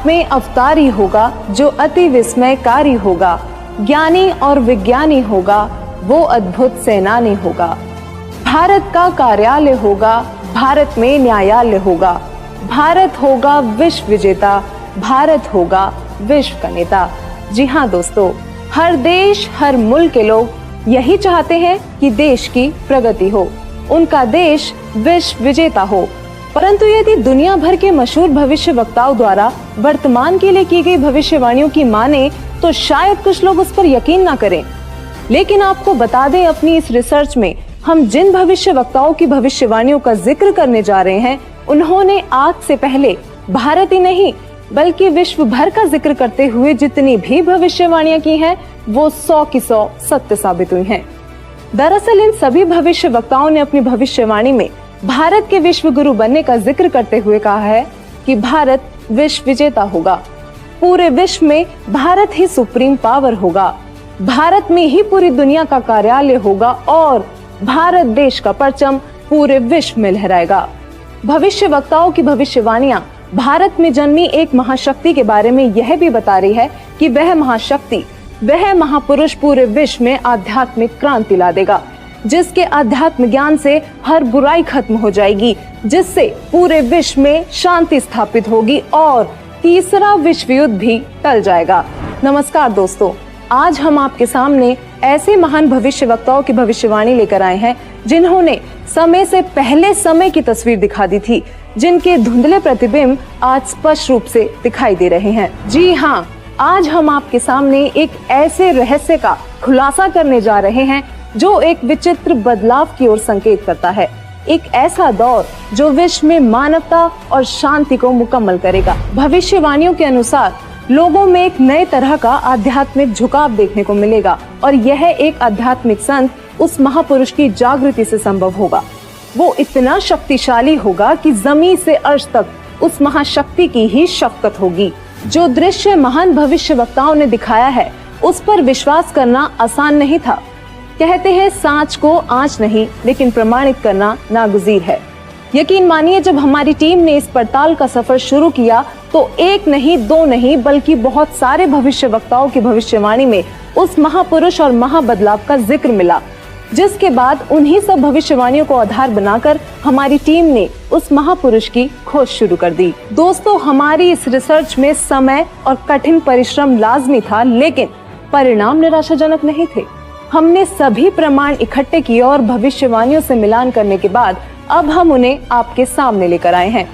आप में अवतारी होगा जो अति विस्मयकारी होगा, ज्ञानी और विज्ञानी होगा वो अद्भुत सेनानी होगा। भारत का कार्यालय होगा, भारत में न्यायालय होगा, भारत होगा विश्व विजेता, भारत होगा विश्व का नेता। जी हाँ दोस्तों, हर देश हर मुल्क के लोग यही चाहते हैं कि देश की प्रगति हो, उनका देश विश्व विजेता हो। परंतु यदि दुनिया भर के मशहूर भविष्य वक्ताओं द्वारा वर्तमान के लिए की गई भविष्यवाणियों की माने तो शायद कुछ लोग उस पर यकीन ना करें। लेकिन आपको बता दें, अपनी इस रिसर्च में हम जिन भविष्य वक्ताओं की भविष्यवाणियों का जिक्र करने जा रहे हैं, उन्होंने आज से पहले भारत ही नहीं बल्कि विश्व भर का जिक्र करते हुए जितनी भी भविष्यवाणियां की हैं, वो 100 की 100 सत्य साबित हुई हैं। दरअसल इन सभी भविष्य वक्ताओं ने अपनी भविष्यवाणी में भारत के विश्व गुरु बनने का जिक्र करते हुए कहा है कि भारत विश्व विजेता होगा, पूरे विश्व में भारत ही सुप्रीम पावर होगा, भारत में ही पूरी दुनिया का कार्यालय होगा और भारत देश का परचम पूरे विश्व में लहराएगा। भविष्य वक्ताओं की भविष्यवाणियां भारत में जन्मी एक महाशक्ति के बारे में यह भी बता रही है कि वह महाशक्ति, वह महापुरुष पूरे विश्व में आध्यात्मिक क्रांति ला देगा, जिसके आध्यात्म ज्ञान से हर बुराई खत्म हो जाएगी, जिससे पूरे विश्व में शांति स्थापित होगी और तीसरा विश्व युद्ध भी टल जाएगा। नमस्कार दोस्तों, आज हम आपके सामने ऐसे महान भविष्य वक्ताओं की भविष्यवाणी लेकर आए हैं जिन्होंने समय से पहले समय की तस्वीर दिखा दी थी, जिनके धुंधले प्रतिबिंब आज स्पष्ट रूप से दिखाई दे रहे हैं। जी हाँ, आज हम आपके सामने एक ऐसे रहस्य का खुलासा करने जा रहे हैं जो एक विचित्र बदलाव की ओर संकेत करता है, एक ऐसा दौर जो विश्व में मानवता और शांति को मुकम्मल करेगा। भविष्यवाणियों के अनुसार लोगों में एक नए तरह का आध्यात्मिक झुकाव देखने को मिलेगा और यह एक आध्यात्मिक संत उस महापुरुष की जागृति से संभव होगा। वो इतना शक्तिशाली होगा कि जमीन से अर्श तक उस महाशक्ति की ही शक्ति होगी। जो दृश्य महान भविष्य वक्ताओं ने दिखाया है, उस पर विश्वास करना आसान नहीं था। कहते हैं सांच को आंच नहीं, लेकिन प्रमाणित करना नागुज़ीर है। यकीन मानिए, जब हमारी टीम ने इस पड़ताल का सफर शुरू किया तो एक नहीं, दो नहीं, बल्कि बहुत सारे भविष्य वक्ताओं की भविष्यवाणी में उस महापुरुष और महाबदलाव का जिक्र मिला, जिसके बाद उन्हीं सब भविष्यवाणियों को आधार बनाकर हमारी टीम ने उस महापुरुष की खोज शुरू कर दी। दोस्तों, हमारी इस रिसर्च में समय और कठिन परिश्रम लाजमी था, लेकिन परिणाम निराशाजनक नहीं थे। हमने सभी प्रमाण इकट्ठे किए और भविष्यवाणियों से मिलान करने के बाद अब हम उन्हें आपके सामने लेकर आए हैं।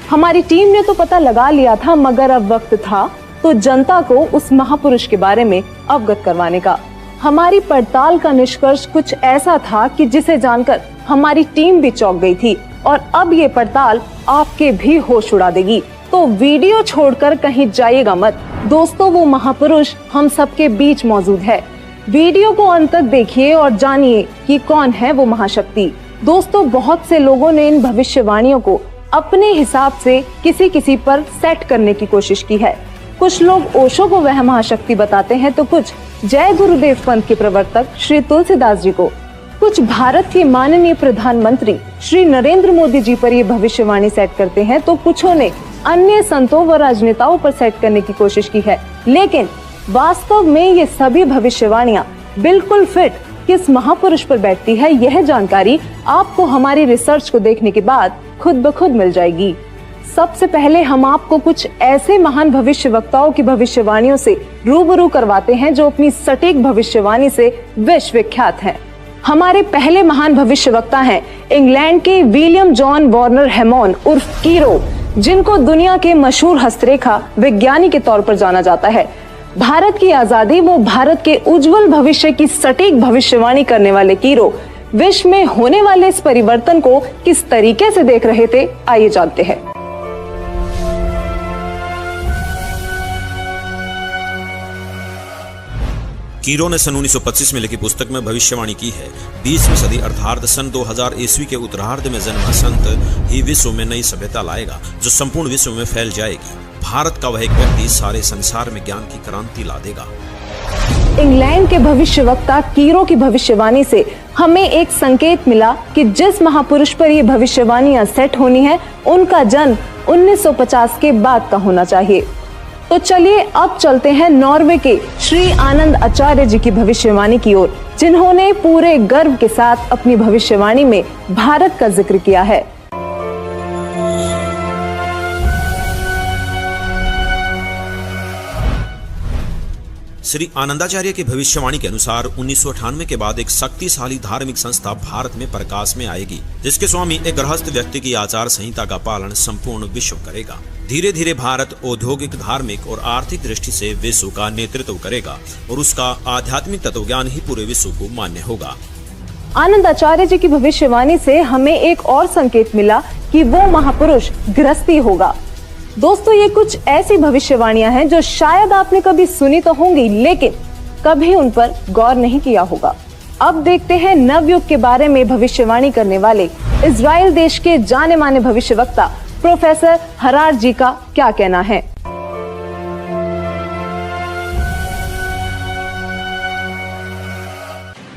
हमारी टीम ने तो पता लगा लिया था, मगर अब वक्त था तो जनता को उस महापुरुष के बारे में अवगत करवाने का। हमारी पड़ताल का निष्कर्ष कुछ ऐसा था कि जिसे जानकर हमारी टीम भी चौंक गई थी और अब ये पड़ताल आपके भी होश उड़ा देगी। तो वीडियो छोड़कर कहीं जाइएगा मत। दोस्तों, वो महापुरुष हम सबके बीच मौजूद है। वीडियो को अंत तक देखिए और जानिए कि कौन है वो महाशक्ति। दोस्तों, बहुत से लोगों ने इन भविष्यवाणियों को अपने हिसाब से किसी किसी पर सेट करने की कोशिश की है। कुछ लोग ओशो को वह महाशक्ति बताते हैं तो कुछ जय गुरुदेव पंथ के प्रवर्तक श्री तुलसीदास जी को, कुछ भारत के माननीय प्रधानमंत्री श्री नरेंद्र मोदी जी पर ये भविष्यवाणी सेट करते हैं, तो कुछों ने अन्य संतों व राजनेताओं पर सेट करने की कोशिश की है। लेकिन वास्तव में ये सभी भविष्यवाणियां बिल्कुल फिट किस महापुरुष पर बैठती है, यह जानकारी आपको हमारी रिसर्च को देखने के बाद खुद ब खुद मिल जाएगी। सबसे पहले हम आपको कुछ ऐसे महान भविष्य वक्ताओं की भविष्यवाणियों से रूबरू करवाते हैं जो अपनी सटीक भविष्यवाणी से विश्व विख्यात हैं। हमारे पहले महान भविष्य वक्ता हैं इंग्लैंड के विलियम जॉन वार्नर हैमॉन उर्फ कीरो, जिनको दुनिया के मशहूर हस्तरेखा विज्ञानी के तौर पर जाना जाता है। भारत की आजादी व भारत के उज्जवल भविष्य की सटीक भविष्यवाणी करने वाले कीरो विश्व में होने वाले इस परिवर्तन को किस तरीके से देख रहे थे, आइए जानते हैं। कीरो ने सन 1925 में लिखी पुस्तक में भविष्यवाणी की है, 20वीं सदी अर्थात सन 2000 ईस्वी के उत्तरार्ध में जन्मा संत ही विश्व में नई सभ्यता लाएगा जो संपूर्ण विश्व में फैल जाएगी। भारत का वह एक व्यक्ति सारे संसार में ज्ञान की क्रांति ला देगा। इंग्लैंड के भविष्यवक्ता कीरो की भविष्यवाणी से हमें एक संकेत मिला कि जिस महापुरुष पर ये भविष्यवाणियां सेट होनी है, उनका जन्म 1950 के बाद का होना चाहिए। तो चलिए अब चलते हैं नॉर्वे के श्री आनंद आचार्य जी की भविष्यवाणी की ओर, जिन्होंने पूरे गर्व के साथ अपनी भविष्यवाणी में भारत का जिक्र किया है। श्री आनंदाचार्य की भविष्यवाणी के अनुसार 1998 के बाद एक शक्तिशाली धार्मिक संस्था भारत में प्रकाश में आएगी, जिसके स्वामी एक गृहस्थ व्यक्ति की आचार संहिता का पालन संपूर्ण विश्व करेगा। धीरे धीरे भारत औद्योगिक, धार्मिक और आर्थिक दृष्टि से विश्व का नेतृत्व करेगा और उसका आध्यात्मिक तत्वज्ञान ही पूरे विश्व को मान्य होगा। आनंद आचार्य जी की भविष्यवाणी से हमें एक और संकेत मिला कि वो महापुरुष गृहस्थी होगा। दोस्तों, ये कुछ ऐसी भविष्यवाणियां हैं जो शायद आपने कभी सुनी तो होंगी, लेकिन कभी उन पर गौर नहीं किया होगा। अब देखते हैं नवयुग के बारे में भविष्यवाणी करने वाले इजराइल देश के जाने माने भविष्यवक्ता प्रोफेसर हरार जी का क्या कहना है।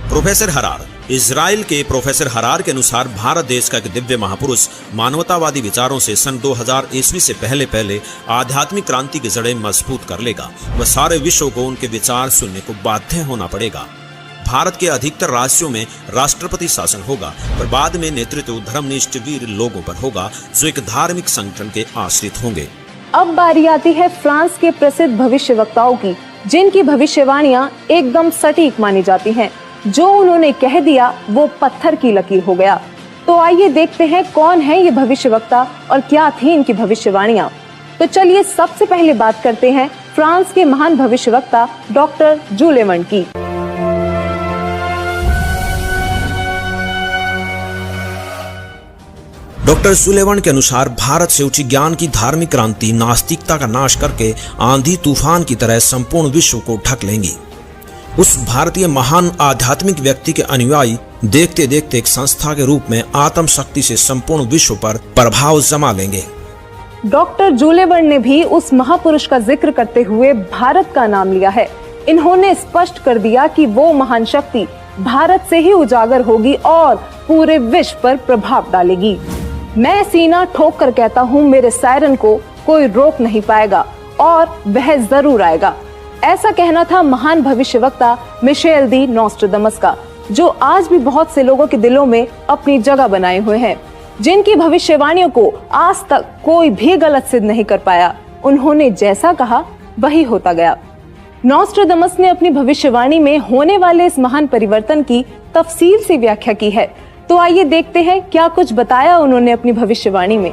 प्रोफेसर हरार। इजराइल के प्रोफेसर हरार के अनुसार भारत देश का एक दिव्य महापुरुष मानवतावादी विचारों से सन 2000 ईस्वी से पहले आध्यात्मिक क्रांति की जड़ें मजबूत कर लेगा। वह सारे विश्व को उनके विचार सुनने को बाध्य होना पड़ेगा। भारत के अधिकतर राज्यों में राष्ट्रपति शासन होगा, पर बाद में नेतृत्व धर्मनिष्ठ वीर लोगों पर होगा जो एक धार्मिक संगठन के आश्रित होंगे। अब बारी आती है फ्रांस के प्रसिद्ध भविष्यवक्ताओं की, जिनकी भविष्यवाणियां एकदम सटीक मानी जाती हैं। जो उन्होंने कह दिया वो पत्थर की लकीर हो गया। तो आइए देखते हैं कौन है ये भविष्यवक्ता और क्या थी इनकी भविष्यवाणियां। तो चलिए सबसे पहले बात करते हैं फ्रांस के महान भविष्यवक्ता डॉक्टर जूले वर्न की। डॉक्टर जूले वर्न के अनुसार भारत से उठी ज्ञान की धार्मिक क्रांति नास्तिकता का नाश करके आंधी तूफान की तरह संपूर्ण विश्व को ढक लेंगी। उस भारतीय महान आध्यात्मिक व्यक्ति के अनुयायी देखते देखते एक संस्था के रूप में आत्म शक्ति से संपूर्ण विश्व पर प्रभाव जमा लेंगे। डॉक्टर जूले वर्न ने भी उस महापुरुष का जिक्र करते हुए भारत का नाम लिया है। इन्होंने स्पष्ट कर दिया कि वो महान शक्ति भारत से ही उजागर होगी और पूरे विश्व पर प्रभाव डालेगी। मैं सीना ठोक कर कहता हूँ, मेरे सायरन को कोई रोक नहीं पाएगा और वह जरूर आएगा। ऐसा कहना था महान भविष्यवक्ता मिशेल दी नॉस्ट्राडामस का, जो आज भी बहुत से लोगों के दिलों में अपनी जगह बनाए हुए हैं, जिनकी भविष्यवाणियों को आज तक कोई भी गलत सिद्ध नहीं कर पाया। उन्होंने जैसा कहा वही होता गया। नॉस्ट्राडामस ने अपनी भविष्यवाणी में होने वाले इस महान परिवर्तन की तफसील से व्याख्या की है। तो आइए देखते हैं क्या कुछ बताया उन्होंने अपनी भविष्यवाणी में।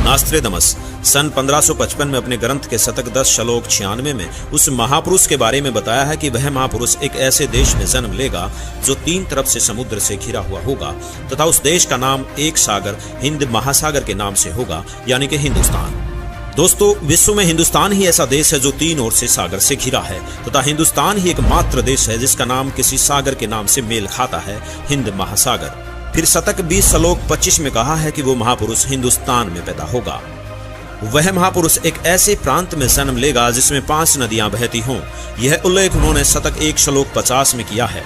नॉस्ट्राडामस सन 1555 में अपने ग्रंथ के शतक 10 श्लोक 96 में उस महापुरुष के बारे में बताया है कि वह महापुरुष एक ऐसे देश में जन्म लेगा जो 3 तरफ से समुद्र से घिरा हुआ होगा तथा उस देश का नाम एक सागर हिंद महासागर के नाम से होगा, यानी कि हिंदुस्तान। दोस्तों, विश्व में हिंदुस्तान ही ऐसा देश है जो 3 ओर से सागर से घिरा है तथा हिंदुस्तान ही एकमात्र देश है जिसका नाम किसी सागर के नाम से मेल खाता है, हिंद महासागर। फिर शतक 20 श्लोक 25 में कहा है कि वो महापुरुष हिंदुस्तान में पैदा होगा। वह महापुरुष एक ऐसे प्रांत में जन्म लेगा जिसमें 5 नदियां बहती हों। यह उल्लेख उन्होंने शतक 1 श्लोक 50 में किया है।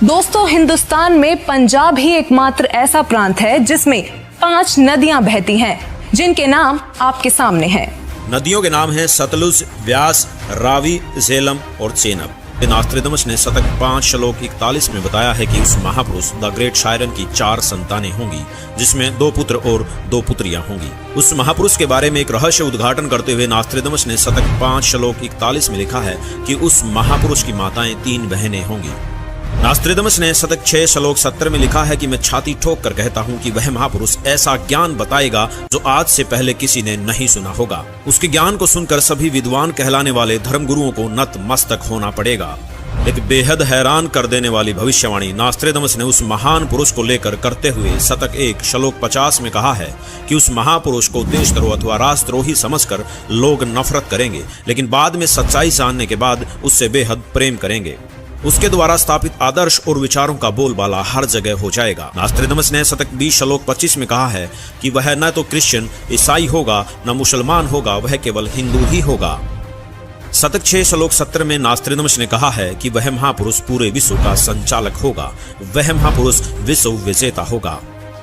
दोस्तों, हिंदुस्तान में पंजाब ही एकमात्र ऐसा प्रांत है जिसमें 5 नदियां बहती हैं, जिनके नाम आपके सामने हैं। नदियों के नाम हैं सतलुज, व्यास, रावी, झेलम और चेनाब। नॉस्ट्राडामस ने शतक 5 श्लोक 41 में बताया है कि उस महापुरुष द ग्रेट शायरन की 4 संतानें होंगी, जिसमें 2 पुत्र और 2 पुत्रियां होंगी। उस महापुरुष के बारे में एक रहस्य उद्घाटन करते हुए नॉस्ट्राडामस ने शतक 5 श्लोक 41 में लिखा है कि उस महापुरुष की माताएं 3 बहनें होंगी। नॉस्ट्राडामस ने शतक 6 श्लोक 70 में लिखा है कि मैं छाती ठोक कर कहता हूँ कि वह महापुरुष ऐसा ज्ञान बताएगा जो आज से पहले किसी ने नहीं सुना होगा। उसके ज्ञान को सुनकर सभी विद्वान कहलाने वाले धर्मगुरुओं को नतमस्तक होना पड़ेगा। एक बेहद हैरान कर देने वाली भविष्यवाणी नॉस्ट्राडामस ने उस महान पुरुष को लेकर करते हुए शतक 1 श्लोक 50 में कहा है कि उस महापुरुष को देशद्रोह अथवा राष्ट्रद्रोही समझकर लोग नफरत करेंगे, लेकिन बाद में सच्चाई जानने के बाद उससे बेहद प्रेम करेंगे। उसके द्वारा स्थापित आदर्श और विचारों का बोलबाला हर जगह हो जाएगा। नॉस्ट्राडामस ने शतक 20 श्लोक 25 में कहा है कि वह न तो क्रिश्चियन ईसाई होगा न मुसलमान होगा, वह केवल हिंदू ही होगा। शतक 6 श्लोक 70 में नॉस्ट्राडामस ने कहा है कि वह महापुरुष पूरे विश्व का संचालक होगा, वह महापुरुष विश्व विजेता होगा।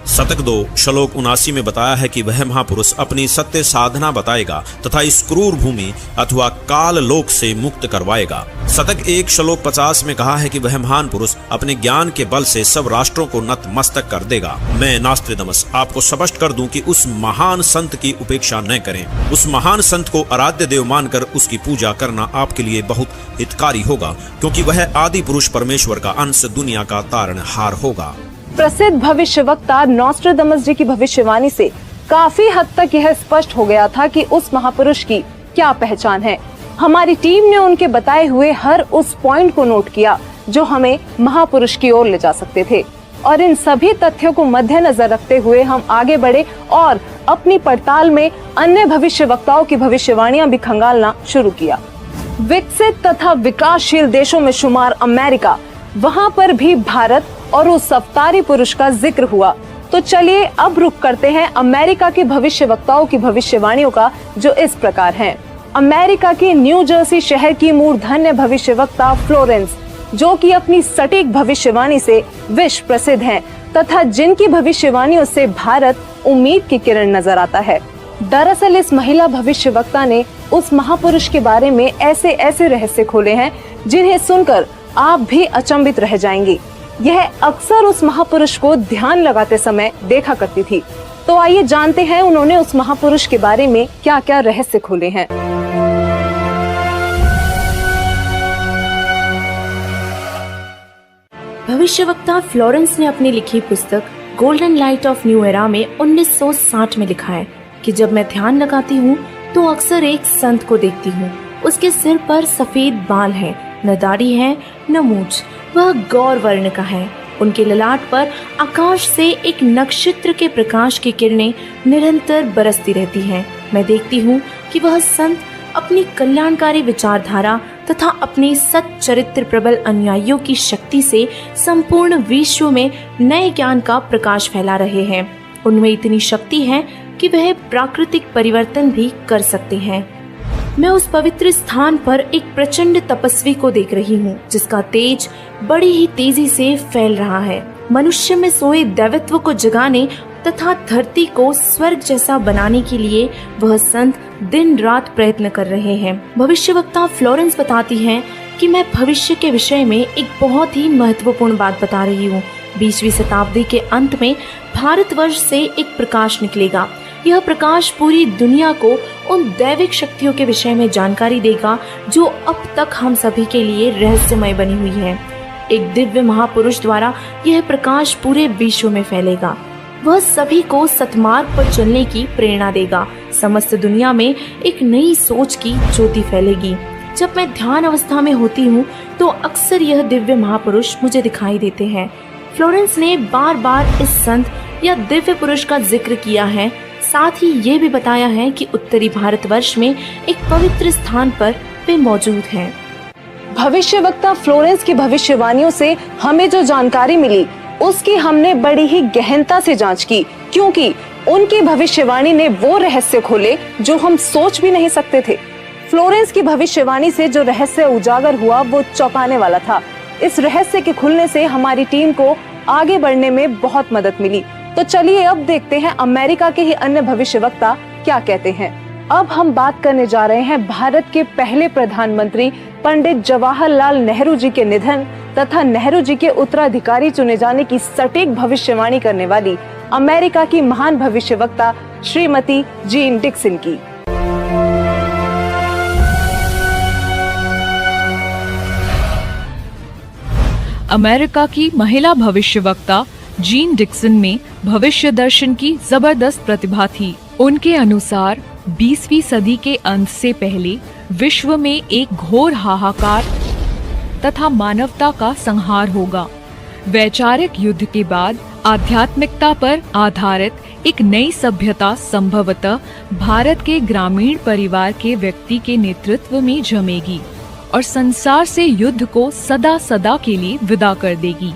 शतक 2 श्लोक 79 में बताया है कि वह महापुरुष अपनी सत्य साधना बताएगा तथा इस क्रूर भूमि अथवा काल लोक से मुक्त करवाएगा। शतक 1 श्लोक 50 में कहा है कि वह महान पुरुष अपने ज्ञान के बल से सब राष्ट्रों को नतमस्तक कर देगा। मैं नास्त्रोदामस आपको स्पष्ट कर दूं कि उस महान संत की उपेक्षा न करें। उस महान संत को आराध्य देव मानकर उसकी पूजा करना आपके लिए बहुत हितकारी होगा, क्योंकि वह आदि पुरुष परमेश्वर का अंश, दुनिया का तारणहार होगा। प्रसिद्ध भविष्यवक्ता नॉस्ट्राडामस जी की भविष्यवाणी से काफी हद तक यह स्पष्ट हो गया था कि उस महापुरुष की क्या पहचान है। हमारी टीम ने उनके बताए हुए हर उस पॉइंट को नोट किया जो हमें महापुरुष की ओर ले जा सकते थे, और इन सभी तथ्यों को मद्देनजर रखते हुए हम आगे बढ़े और अपनी पड़ताल में अन्य भविष्यवक्ताओं की भविष्यवाणियां भी खंगालना शुरू किया। विकसित तथा विकासशील देशों में शुमार अमेरिका, वहां पर भी भारत और उस अवतारी पुरुष का जिक्र हुआ। तो चलिए अब रुक करते हैं अमेरिका के भविष्यवक्ताओं की भविष्यवाणियों का, जो इस प्रकार हैं। अमेरिका के न्यू जर्सी शहर की मूर्धन्य भविष्यवक्ता फ्लोरेंस, जो कि अपनी सटीक भविष्यवाणी से विश्व प्रसिद्ध हैं तथा जिनकी भविष्यवाणियों से भारत उम्मीद की किरण नजर आता है। दरअसल इस महिला भविष्यवक्ता ने उस महापुरुष के बारे में ऐसे ऐसे रहस्य खोले हैं जिन्हें सुनकर आप भी अचंभित रह जाएंगे। यह अक्सर उस महापुरुष को ध्यान लगाते समय देखा करती थी। तो आइए जानते हैं उन्होंने उस महापुरुष के बारे में क्या क्या रहस्य खोले हैं। भविष्यवक्ता फ्लोरेंस ने अपनी लिखी पुस्तक golden light of new era में 1960 में लिखा है कि जब मैं ध्यान लगाती हूँ तो अक्सर एक संत को देखती हूँ। उसके सिर पर सफेद बाल हैं, न दाढ़ी है न मूंछ, वह गौर वर्ण का है। उनके ललाट पर आकाश से एक नक्षत्र के प्रकाश की किरणें निरंतर बरसती रहती हैं। मैं देखती हूँ कि वह संत अपनी कल्याणकारी विचारधारा तथा अपने सत चरित्र प्रबल अनुयायियों की शक्ति से संपूर्ण विश्व में नए ज्ञान का प्रकाश फैला रहे हैं। उनमें इतनी शक्ति है कि वह प्राकृतिक परिवर्तन भी कर सकते हैं। मैं उस पवित्र स्थान पर एक प्रचंड तपस्वी को देख रही हूँ, जिसका तेज बड़ी ही तेजी से फैल रहा है। मनुष्य में सोए दैवत्व को जगाने तथा धरती को स्वर्ग जैसा बनाने के लिए वह संत दिन रात प्रयत्न कर रहे हैं। भविष्यवक्ता फ्लोरेंस बताती हैं कि मैं भविष्य के विषय में एक बहुत ही महत्वपूर्ण बात बता रही हूँ। 20वीं शताब्दी के अंत में भारतवर्ष से एक प्रकाश निकलेगा। यह प्रकाश पूरी दुनिया को उन दैविक शक्तियों के विषय में जानकारी देगा जो अब तक हम सभी के लिए रहस्यमय बनी हुई है। एक दिव्य महापुरुष द्वारा यह प्रकाश पूरे विश्व में फैलेगा। वह सभी को सतमार्ग पर चलने की प्रेरणा देगा। समस्त दुनिया में एक नई सोच की ज्योति फैलेगी। जब मैं ध्यान अवस्था में होती हूँ तो अक्सर यह दिव्य महापुरुष मुझे दिखाई देते हैं। फ्लोरेंस ने बार बार इस संत या दिव्य पुरुष का जिक्र किया है। साथ ही ये भी बताया है कि उत्तरी भारतवर्ष में एक पवित्र स्थान पर वे मौजूद हैं। भविष्यवक्ता फ्लोरेंस की भविष्यवाणियों से हमें जो जानकारी मिली उसकी हमने बड़ी ही गहनता से जांच की, क्योंकि उनकी भविष्यवाणी ने वो रहस्य खोले जो हम सोच भी नहीं सकते थे। फ्लोरेंस की भविष्यवाणी से जो रहस्य उजागर हुआ वो चौंकाने वाला था। इस रहस्य के खुलने से हमारी टीम को आगे बढ़ने में बहुत मदद मिली। तो चलिए अब देखते हैं अमेरिका के ही अन्य भविष्यवक्ता क्या कहते हैं। अब हम बात करने जा रहे हैं भारत के पहले प्रधानमंत्री पंडित जवाहरलाल नेहरू जी के निधन तथा नेहरू जी के उत्तराधिकारी चुने जाने की सटीक भविष्यवाणी करने वाली अमेरिका की महान भविष्यवक्ता श्रीमती जीन डिक्सन की। अमेरिका की महिला भविष्यवक्ता जीन डिक्सन में भविष्य दर्शन की जबरदस्त प्रतिभा थी। उनके अनुसार 20वीं सदी के अंत से पहले विश्व में एक घोर हाहाकार तथा मानवता का संहार होगा। वैचारिक युद्ध के बाद आध्यात्मिकता पर आधारित एक नई सभ्यता संभवतः भारत के ग्रामीण परिवार के व्यक्ति के नेतृत्व में जमेगी और संसार से युद्ध को सदा सदा के लिए विदा कर देगी।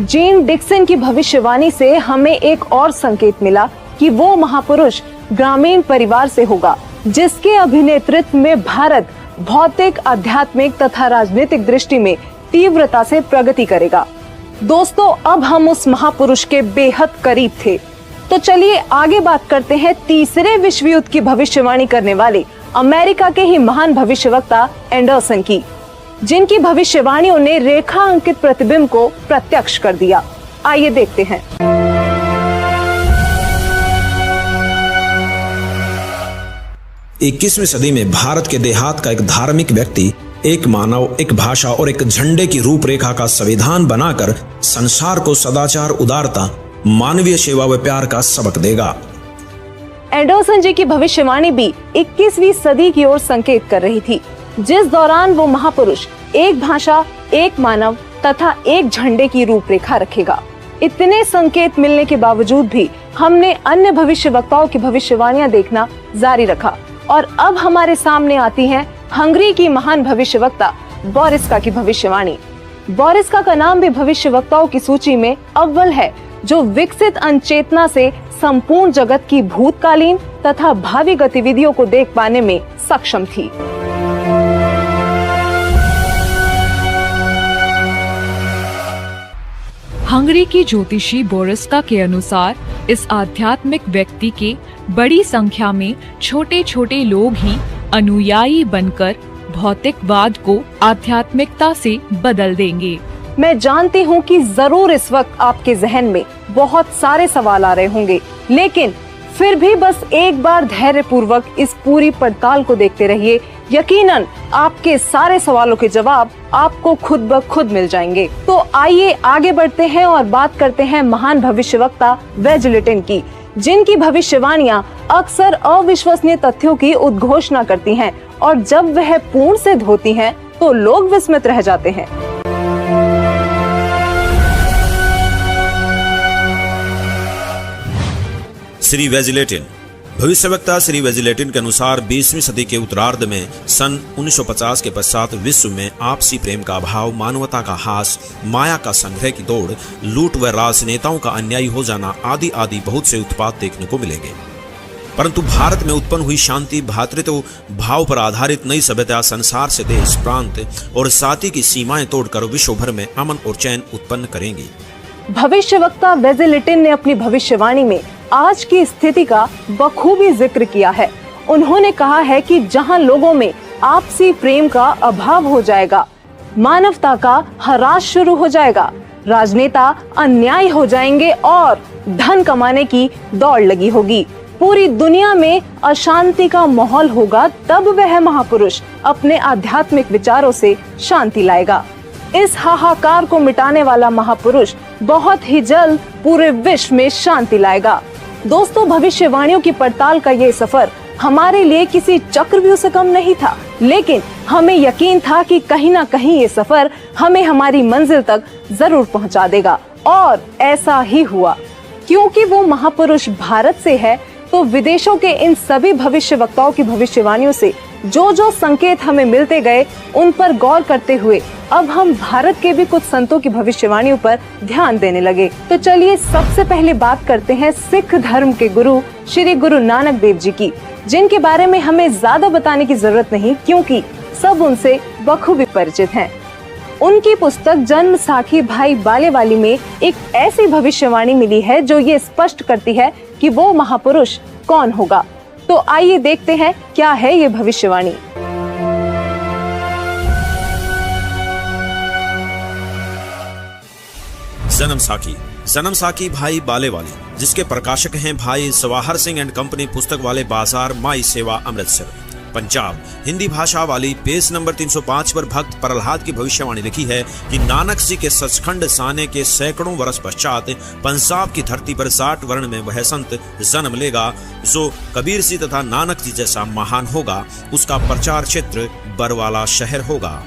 जीन डिक्सन की भविष्यवाणी से हमें एक और संकेत मिला कि वो महापुरुष ग्रामीण परिवार से होगा जिसके अभिनेतृत्व में भारत भौतिक, आध्यात्मिक तथा राजनीतिक दृष्टि में तीव्रता से प्रगति करेगा। दोस्तों, अब हम उस महापुरुष के बेहद करीब थे। तो चलिए आगे बात करते हैं तीसरे विश्व युद्ध की भविष्यवाणी करने वाले अमेरिका के ही महान भविष्यवक्ता एंडरसन की, जिनकी भविष्यवाणियों ने रेखा अंकित प्रतिबिंब को प्रत्यक्ष कर दिया। आइए देखते हैं। 21वीं सदी में भारत के देहात का एक धार्मिक व्यक्ति एक मानव, एक भाषा और एक झंडे की रूपरेखा का संविधान बनाकर संसार को सदाचार, उदारता, मानवीय सेवा व प्यार का सबक देगा। एंडरसन जी की भविष्यवाणी भी 21वीं सदी की ओर संकेत कर रही थी, जिस दौरान वो महापुरुष एक भाषा, एक मानव तथा एक झंडे की रूपरेखा रखेगा। इतने संकेत मिलने के बावजूद भी हमने अन्य भविष्यवक्ताओं की भविष्यवाणियां देखना जारी रखा और अब हमारे सामने आती हैं हंगरी की महान भविष्यवक्ता बोरिस्का की भविष्यवाणी। बोरिस्का का नाम भी भविष्यवक्ताओं की सूची में अव्वल है, जो विकसित अनचेतना से संपूर्ण जगत की भूतकालीन तथा भावी गतिविधियों को देख पाने में सक्षम थी। हंगरी की ज्योतिषी बोरिस्का के अनुसार इस आध्यात्मिक व्यक्ति के बड़ी संख्या में छोटे छोटे लोग ही अनुयायी बनकर भौतिकवाद को आध्यात्मिकता से बदल देंगे। मैं जानती हूँ कि जरूर इस वक्त आपके जहन में बहुत सारे सवाल आ रहे होंगे, लेकिन फिर भी बस एक बार धैर्य पूर्वक इस पूरी पड़ताल को देखते रहिए। यकीनन आपके सारे सवालों के जवाब आपको खुद ब खुद मिल जाएंगे। तो आइए आगे बढ़ते हैं और बात करते हैं महान भविष्यवक्ता वेजलेटिन की, जिनकी भविष्यवाणियां अक्सर अविश्वसनीय तथ्यों की उद्घोषणा करती हैं और जब वह पूर्ण सिद्ध होती हैं तो लोग विस्मित रह जाते हैं। श्री वेजलेटिन। भविष्यवक्ता श्री वेजलेटिन के अनुसार 20वीं सदी के उत्तरार्ध में सन 1950 के पश्चात विश्व में आपसी प्रेम का अभाव, मानवता का हास, माया का संग्रह की दौड़, लूट व राजनेताओं का अन्यायी हो जाना आदि आदि बहुत से उत्पात देखने को मिलेंगे। परंतु भारत में उत्पन्न हुई शांति, भ्रातृत्व भाव पर आधारित नई सभ्यता संसार से देश, प्रांत और साथी की सीमाएं तोड़कर विश्व भर में अमन और चैन उत्पन्न करेंगी। भविष्यवक्ता वेजलेटिन ने अपनी भविष्यवाणी में आज की स्थिति का बखूबी जिक्र किया है। उन्होंने कहा है कि जहां लोगों में आपसी प्रेम का अभाव हो जाएगा, मानवता का ह्रास शुरू हो जाएगा, राजनेता अन्यायी हो जाएंगे और धन कमाने की दौड़ लगी होगी, पूरी दुनिया में अशांति का माहौल होगा, तब वह महापुरुष अपने आध्यात्मिक विचारों से शांति लाएगा। इस हाहाकार को मिटाने वाला महापुरुष बहुत ही जल्द पूरे विश्व में शांति लाएगा। दोस्तों, भविष्यवाणियों की पड़ताल का ये सफर हमारे लिए किसी चक्रव्यूह से कम नहीं था, लेकिन हमें यकीन था कि कहीं ना कहीं ये सफर हमें हमारी मंजिल तक जरूर पहुंचा देगा और ऐसा ही हुआ। क्योंकि वो महापुरुष भारत से है, तो विदेशों के इन सभी भविष्यवक्ताओं की भविष्यवाणियों से जो जो संकेत हमें मिलते गए, उन पर गौर करते हुए अब हम भारत के भी कुछ संतों की भविष्यवाणियों पर ध्यान देने लगे। तो चलिए सबसे पहले बात करते हैं सिख धर्म के गुरु श्री गुरु नानक देव जी की, जिनके बारे में हमें ज्यादा बताने की जरूरत नहीं, क्योंकि सब उनसे बखूबी परिचित हैं। उनकी पुस्तक जन्म साखी भाई बालेवाली में एक ऐसी भविष्यवाणी मिली है जो ये स्पष्ट करती है कि वो महापुरुष कौन होगा। तो आइए देखते हैं क्या है ये भविष्यवाणी। जन्म साखी भाई बालेवाली, जिसके प्रकाशक हैं भाई सवाहर सिंह एंड कंपनी, पुस्तक वाले बाजार, माई सेवा, अमृतसर, पंजाब। हिंदी भाषा वाली पेज नंबर 305 पर भक्त प्रहलाद की भविष्यवाणी लिखी है कि नानक जी के सचखंड साने के सैकड़ों वर्ष पश्चात पंजाब की धरती पर 60 वर्ण में वह संत जन्म लेगा जो कबीर जी तथा नानक जी जैसा महान होगा। उसका प्रचार क्षेत्र बरवाला शहर होगा।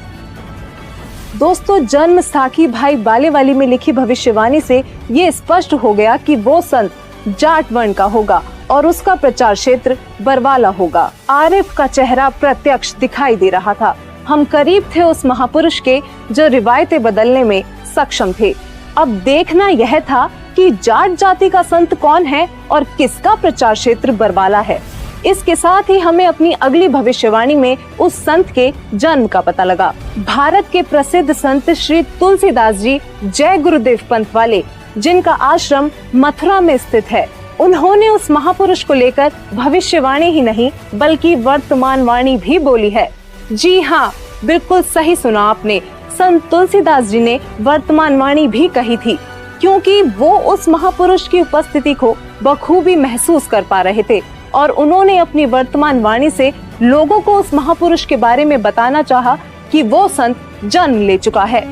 दोस्तों, जन्म साखी भाई बालेवाली में लिखी भविष्यवाणी से ये स्पष्ट हो गया कि वो संत जाट वर्ण का होगा और उसका प्रचार क्षेत्र बरवाला होगा। आरिफ का चेहरा प्रत्यक्ष दिखाई दे रहा था। हम करीब थे उस महापुरुष के जो रिवायतें बदलने में सक्षम थे। अब देखना यह था कि जाट जाति का संत कौन है और किसका प्रचार क्षेत्र बरवाला है। इसके साथ ही हमें अपनी अगली भविष्यवाणी में उस संत के जन्म का पता लगा। भारत के प्रसिद्ध संत श्री तुलसीदास जी जय गुरुदेव पंथ वाले, जिनका आश्रम मथुरा में स्थित है, उन्होंने उस महापुरुष को लेकर भविष्यवाणी ही नहीं बल्कि वर्तमान वाणी भी बोली है। जी हाँ, बिल्कुल सही सुना आपने। संत तुलसीदास जी ने वर्तमान वाणी भी कही थी, क्योंकि वो उस महापुरुष की उपस्थिति को बखूबी महसूस कर पा रहे थे और उन्होंने अपनी वर्तमान वाणी से लोगों को उस महापुरुष के बारे में बताना चाहा कि वो संत जन्म ले चुका है।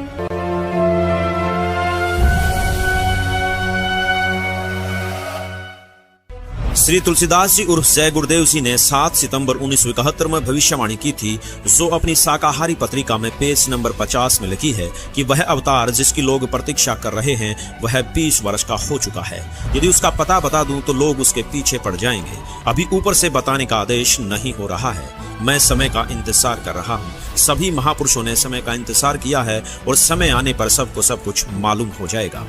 श्री तुलसीदास जी उर्फ जय गुरुदेव जी ने 7 सितंबर 1971 में भविष्यवाणी की थी, जो अपनी शाकाहारी पत्रिका में पेज नंबर 50 में लिखी है कि वह अवतार जिसकी लोग प्रतीक्षा कर रहे हैं वह 20 वर्ष का हो चुका है। यदि उसका पता बता दूं तो लोग उसके पीछे पड़ जाएंगे। अभी ऊपर से बताने का आदेश नहीं हो रहा है। मैं समय का इंतजार कर रहा हूँ। सभी महापुरुषों ने समय का इंतजार किया है और समय आने पर सबको सब कुछ मालूम हो जाएगा।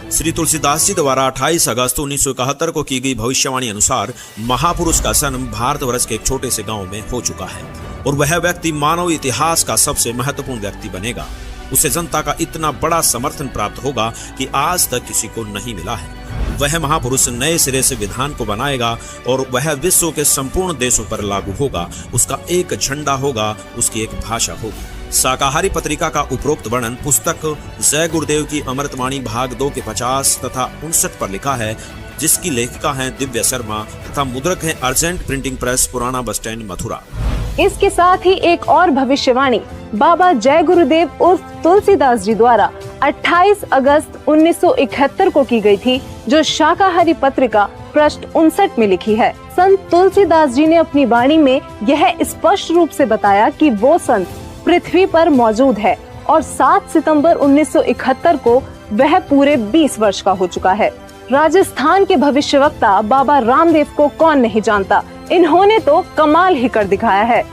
श्री तुलसीदास जी द्वारा 28 अगस्त 1971 को की गई भविष्यवाणी अनुसार महापुरुष का जन्म भारतवर्ष के एक छोटे से गांव में हो चुका है और वह व्यक्ति मानव इतिहास का सबसे महत्वपूर्ण व्यक्ति बनेगा। उसे जनता का इतना बड़ा समर्थन प्राप्त होगा कि आज तक किसी को नहीं मिला है। वह महापुरुष नए सिरे से विधान को बनाएगा और वह विश्व के संपूर्ण देशों पर लागू होगा। उसका एक झंडा होगा, उसकी एक भाषा होगी। शाकाहारी पत्रिका का उपरोक्त वर्णन पुस्तक जय गुरुदेव की अमृतवाणी भाग 2 के 50 तथा 59 पर लिखा है, जिसकी लेखिका हैं दिव्या शर्मा तथा मुद्रक हैं अर्जेंट प्रिंटिंग प्रेस, पुराना बस स्टैंड, मथुरा। इसके साथ ही एक और भविष्यवाणी बाबा जय गुरुदेव उर्फ तुलसीदास जी द्वारा 28 अगस्त 1971 को की गई थी, जो शाकाहारी पत्रिका पृष्ठ 59 में लिखी है। संत तुलसीदास जी ने अपनी वाणी में यह स्पष्ट रूप से बताया कि वो संत पृथ्वी पर मौजूद है और 7 सितंबर 1971 को वह पूरे 20 वर्ष का हो चुका है। राजस्थान के भविष्यवक्ता बाबा रामदेव को कौन नहीं जानता। इन्होंने तो कमाल ही कर दिखाया है।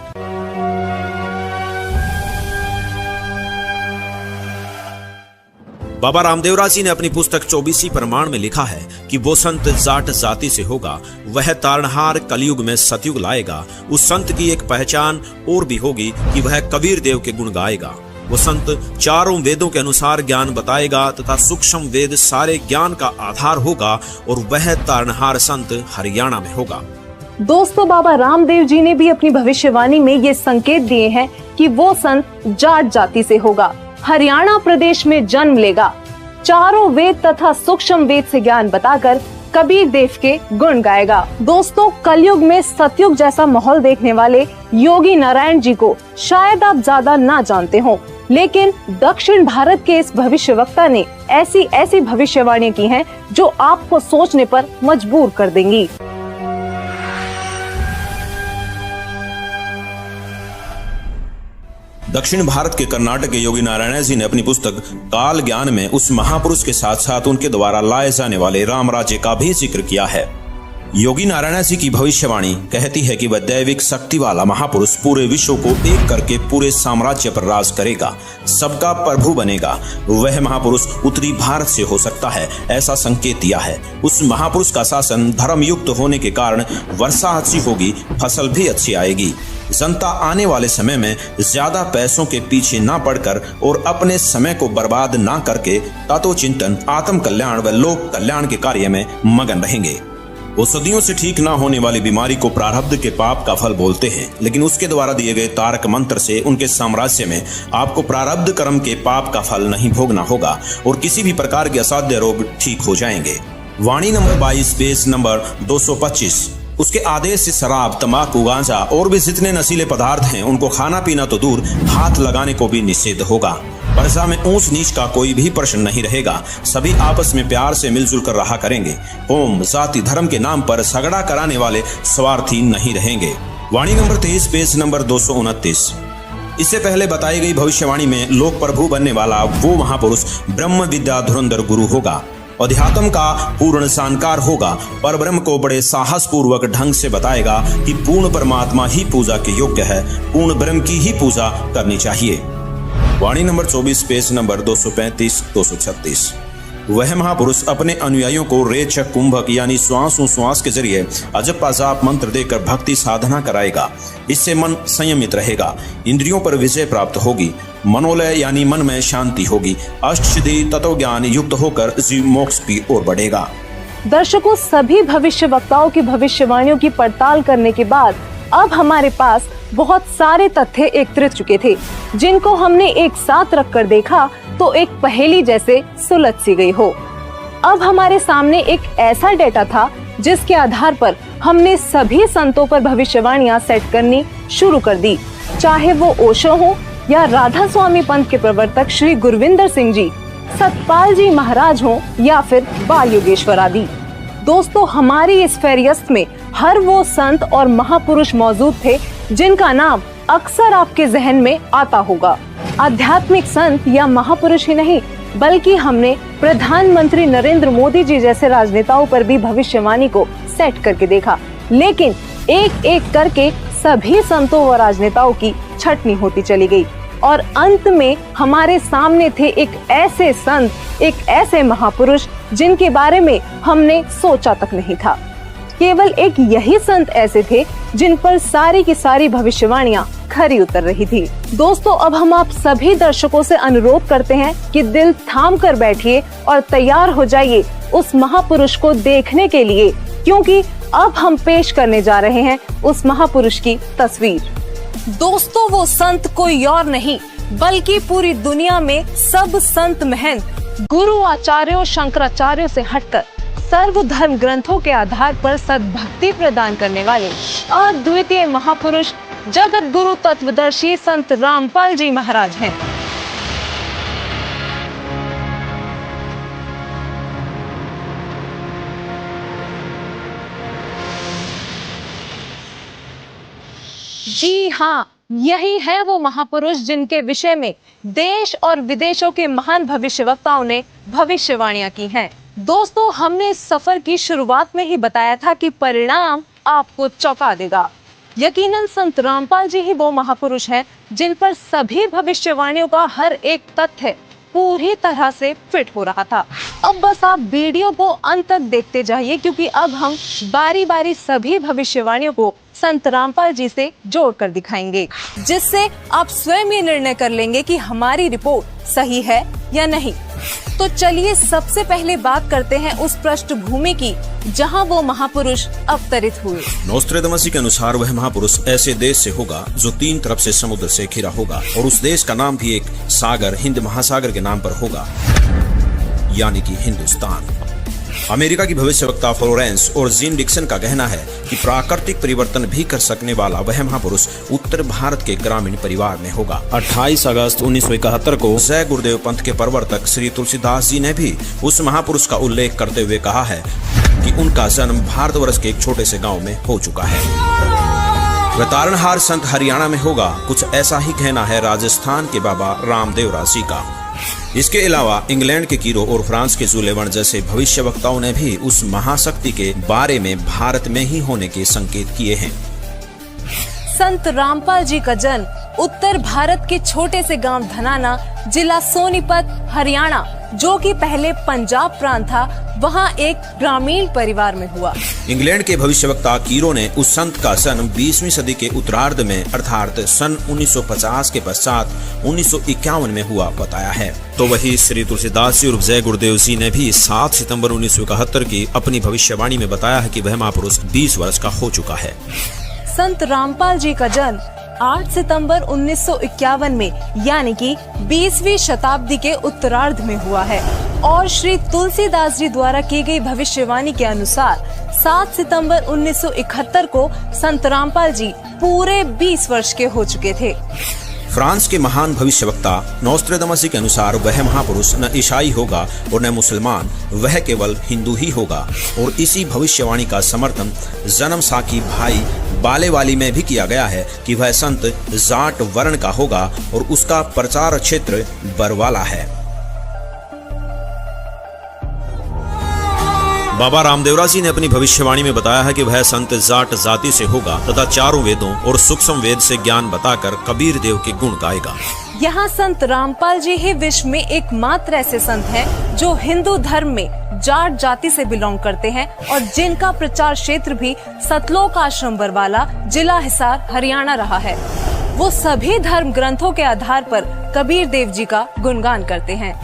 बाबा रामदेवराज जी ने अपनी पुस्तक 24 प्रमाण में लिखा है कि वो संत जाट जाति से होगा, वह तारणहार कलयुग में सतयुग लाएगा। उस संत की एक पहचान और भी होगी कि वह कबीर देव के गुण गाएगा। वो संत चारों वेदों के अनुसार ज्ञान बताएगा तथा सूक्ष्म वेद सारे ज्ञान का आधार होगा और वह तारणहार संत हरियाणा में होगा। दोस्तों, बाबा रामदेव जी ने भी अपनी भविष्यवाणी में ये संकेत दिए हैं कि वो संत जाट जाति से होगा, हरियाणा प्रदेश में जन्म लेगा, चारों वेद तथा सूक्ष्म वेद से ज्ञान बताकर कबीर देव के गुण गाएगा। दोस्तों, कलयुग में सतयुग जैसा माहौल देखने वाले योगी नारायण जी को शायद आप ज्यादा ना जानते हो, लेकिन दक्षिण भारत के इस भविष्यवक्ता ने ऐसी भविष्यवाणी की हैं जो आपको सोचने पर मजबूर कर देंगी। दक्षिण भारत के कर्नाटक के योगी नारायण जी ने अपनी पुस्तक काल ज्ञान में उस महापुरुष के साथ साथ उनके द्वारा लाए जाने वाले राम राज्य का भी जिक्र किया है। योगी नारायण जी की भविष्यवाणी कहती है कि वह दैविक शक्ति वाला महापुरुष पूरे विश्व को एक करके पूरे साम्राज्य पर राज करेगा, सबका प्रभु बनेगा। वह महापुरुष उत्तरी भारत से हो सकता है, ऐसा संकेत दिया है। उस महापुरुष का शासन धर्म युक्त होने के कारण वर्षा अच्छी होगी, फसल भी अच्छी आएगी। जनता आने वाले समय में ज्यादा पैसों के पीछे ना पड़कर और अपने समय को बर्बाद ना करके तत्वचिंतन, आत्म कल्याण व लोक कल्याण के कार्य में मगन रहेंगे। वो सदियों से ठीक ना होने वाली बीमारी को प्रारब्ध के पाप का फल बोलते हैं, लेकिन उसके द्वारा दिए गए तारक मंत्र से उनके साम्राज्य में आपको प्रारब्ध कर्म के पाप का फल नहीं भोगना होगा और किसी भी प्रकार के असाध्य रोग ठीक हो जाएंगे। वाणी नंबर 22 पेज नंबर 225। उसके आदेश से शराब, तंबाकू, गांजा और भी जितने नशीले पदार्थ हैं उनको खाना पीना तो दूर, हाथ लगाने को भी निषेध होगा। प्रजा में ऊंच नीच का कोई भी प्रश्न नहीं रहेगा। सभी आपस में प्यार से मिलजुल कर रहा करेंगे। कौम, जाति, धर्म के नाम पर झगड़ा कराने वाले स्वार्थी नहीं रहेंगे। वाणी नंबर 23 पेज नंबर 229। इससे पहले बताई गई भविष्यवाणी में लोक प्रभु बनने वाला वो महापुरुष ब्रह्म विद्या धुरंधर गुरु होगा, अध्यात्म का पूर्ण जानकार होगा, पर ब्रह्म को बड़े साहस पूर्वक ढंग से बताएगा कि पूर्ण परमात्मा ही पूजा के योग्य है, पूर्ण ब्रह्म की ही पूजा करनी चाहिए। वाणी नंबर 24 पेज नंबर 235-236। वह महापुरुष अपने अनुयायियों को रेचक कुंभक यानी श्वास के जरिए अजप अजाप मंत्र देकर भक्ति साधना कराएगा। इससे मन संयमित रहेगा, इंद्रियों पर विजय प्राप्त होगी, मनोलय यानी मन में शांति होगी, अष्टसिद्धि तत्व ज्ञान युक्त होकर जीव मोक्ष की ओर बढ़ेगा। दर्शकों, सभी भविष्य वक्ताओं की भविष्यवाणियों की पड़ताल करने के बाद अब हमारे पास बहुत सारे तथ्य एकत्रित चुके थे, जिनको हमने एक साथ रखकर देखा तो एक पहेली जैसे सुलझ सी गई हो। अब हमारे सामने एक ऐसा डेटा था जिसके आधार पर हमने सभी संतों पर भविष्यवाणियां सेट करनी शुरू कर दी, चाहे वो ओशो हो या राधा स्वामी पंथ के प्रवर्तक श्री गुरविंदर सिंह जी, सतपाल जी महाराज हो या फिर बाल योगेश्वर आदि। दोस्तों, हमारी इस फेरियस्त में हर वो संत और महापुरुष मौजूद थे जिनका नाम अक्सर आपके जहन में आता होगा। आध्यात्मिक संत या महापुरुष ही नहीं, बल्कि हमने प्रधानमंत्री नरेंद्र मोदी जी जैसे राजनेताओं पर भी भविष्यवाणी को सेट करके देखा, लेकिन एक एक करके सभी संतों व राजनेताओं की छटनी होती चली गई और अंत में हमारे सामने थे एक ऐसे संत, एक ऐसे महापुरुष जिनके बारे में हमने सोचा तक नहीं था। केवल एक यही संत ऐसे थे जिन पर सारी की सारी भविष्यवाणियां खरी उतर रही थी। दोस्तों, अब हम आप सभी दर्शकों से अनुरोध करते हैं कि दिल थाम कर बैठिए और तैयार हो जाइए उस महापुरुष को देखने के लिए, क्योंकि अब हम पेश करने जा रहे हैं उस महापुरुष की तस्वीर। दोस्तों, वो संत कोई और नहीं बल्कि पूरी दुनिया में सब संत महंत गुरु आचार्यों शंकराचार्यों से हटकर सर्व धर्म ग्रंथों के आधार पर सद्भक्ति प्रदान करने वाले अद्वितीय महापुरुष जगत गुरु तत्वदर्शी संत रामपाल जी महाराज हैं। जी हाँ, यही है वो महापुरुष जिनके विषय में देश और विदेशों के महान भविष्यवक्ताओं ने भविष्यवाणियां की हैं। दोस्तों, हमने इस सफर की शुरुआत में ही बताया था कि परिणाम आपको चौंका देगा। यकीनन संत रामपाल जी ही वो महापुरुष हैं जिन पर सभी भविष्यवाणियों का हर एक तथ्य पूरी तरह से फिट हो रहा था। अब बस आप वीडियो को अंत तक देखते जाइए, क्योंकि अब हम बारी बारी सभी भविष्यवाणियों को संत रामपाल जी से जोड़कर दिखाएंगे, जिससे आप स्वयं ये निर्णय कर लेंगे कि हमारी रिपोर्ट सही है या नहीं। तो चलिए सबसे पहले बात करते हैं उस पृष्ठभूमि की जहां वो महापुरुष अवतरित हुए। नोस्ट्रेदामस के अनुसार वह महापुरुष ऐसे देश से होगा जो 3 तरफ से समुद्र से घिरा होगा और उस देश का नाम भी एक सागर हिंद महासागर के नाम पर होगा, यानी कि हिंदुस्तान। अमेरिका की भविष्यवक्ता फ्लोरेंस और जीन डिक्सन का कहना है कि प्राकृतिक परिवर्तन भी कर सकने वाला वह महापुरुष उत्तर भारत के ग्रामीण परिवार में होगा। 28 अगस्त 1971 को जय गुरुदेव पंथ के प्रवर्तक श्री तुलसीदास जी ने भी उस महापुरुष का उल्लेख करते हुए कहा है कि उनका जन्म भारतवर्ष के एक छोटे से गाँव में हो चुका है। वह तारणहार संत हरियाणा में होगा। कुछ ऐसा ही कहना है राजस्थान के बाबा रामदेव रासी का। इसके अलावा इंग्लैंड के कीरो और फ्रांस के जुलेवन जैसे भविष्यवक्ताओं ने भी उस महाशक्ति के बारे में भारत में ही होने के संकेत किए हैं। संत रामपाल जी का जन्म उत्तर भारत के छोटे से गांव धनाना, जिला सोनीपत, हरियाणा, जो कि पहले पंजाब प्रांत था, वहां एक ग्रामीण परिवार में हुआ। इंग्लैंड के भविष्यवक्ता कीरो ने उस संत का जन्म 20वीं सदी के उत्तरार्ध में अर्थात सन 1950 के पश्चात 1951 में हुआ बताया है। तो वही श्री तुलसीदास जी और जय गुरुदेव जी ने भी 7 सितंबर 1971 की अपनी भविष्यवाणी में बताया है कि वह महापुरुष 20 वर्ष का हो चुका है। संत रामपाल जी का जन्म 8 सितंबर 1951 में यानी कि 20वीं शताब्दी के उत्तरार्ध में हुआ है और श्री तुलसीदास जी द्वारा की गई भविष्यवाणी के अनुसार 7 सितंबर 1971 को संत रामपाल जी पूरे 20 वर्ष के हो चुके थे। फ्रांस के महान भविष्यवक्ता नोस्ट्रेदामस के अनुसार वह महापुरुष न ईसाई होगा और न मुसलमान, वह केवल हिंदू ही होगा। और इसी भविष्यवाणी का समर्थन जन्म साखी भाई बालेवाली में भी किया गया है कि वह संत जाट वर्ण का होगा और उसका प्रचार क्षेत्र बरवाला है। बाबा रामदेवरा जी ने अपनी भविष्यवाणी में बताया है कि वह संत जाट जाति से होगा तथा चारों वेदों और सूक्ष्म वेद से ज्ञान बताकर कबीर देव के गुण गाएगा। यहाँ संत रामपाल जी ही विश्व में एकमात्र ऐसे संत हैं जो हिंदू धर्म में जाट जाति से बिलोंग करते हैं और जिनका प्रचार क्षेत्र भी सतलोक आश्रम बरवाला, जिला हिसार, हरियाणा रहा है। वो सभी धर्म ग्रंथों के आधार पर कबीर देव जी का गुणगान करते हैं।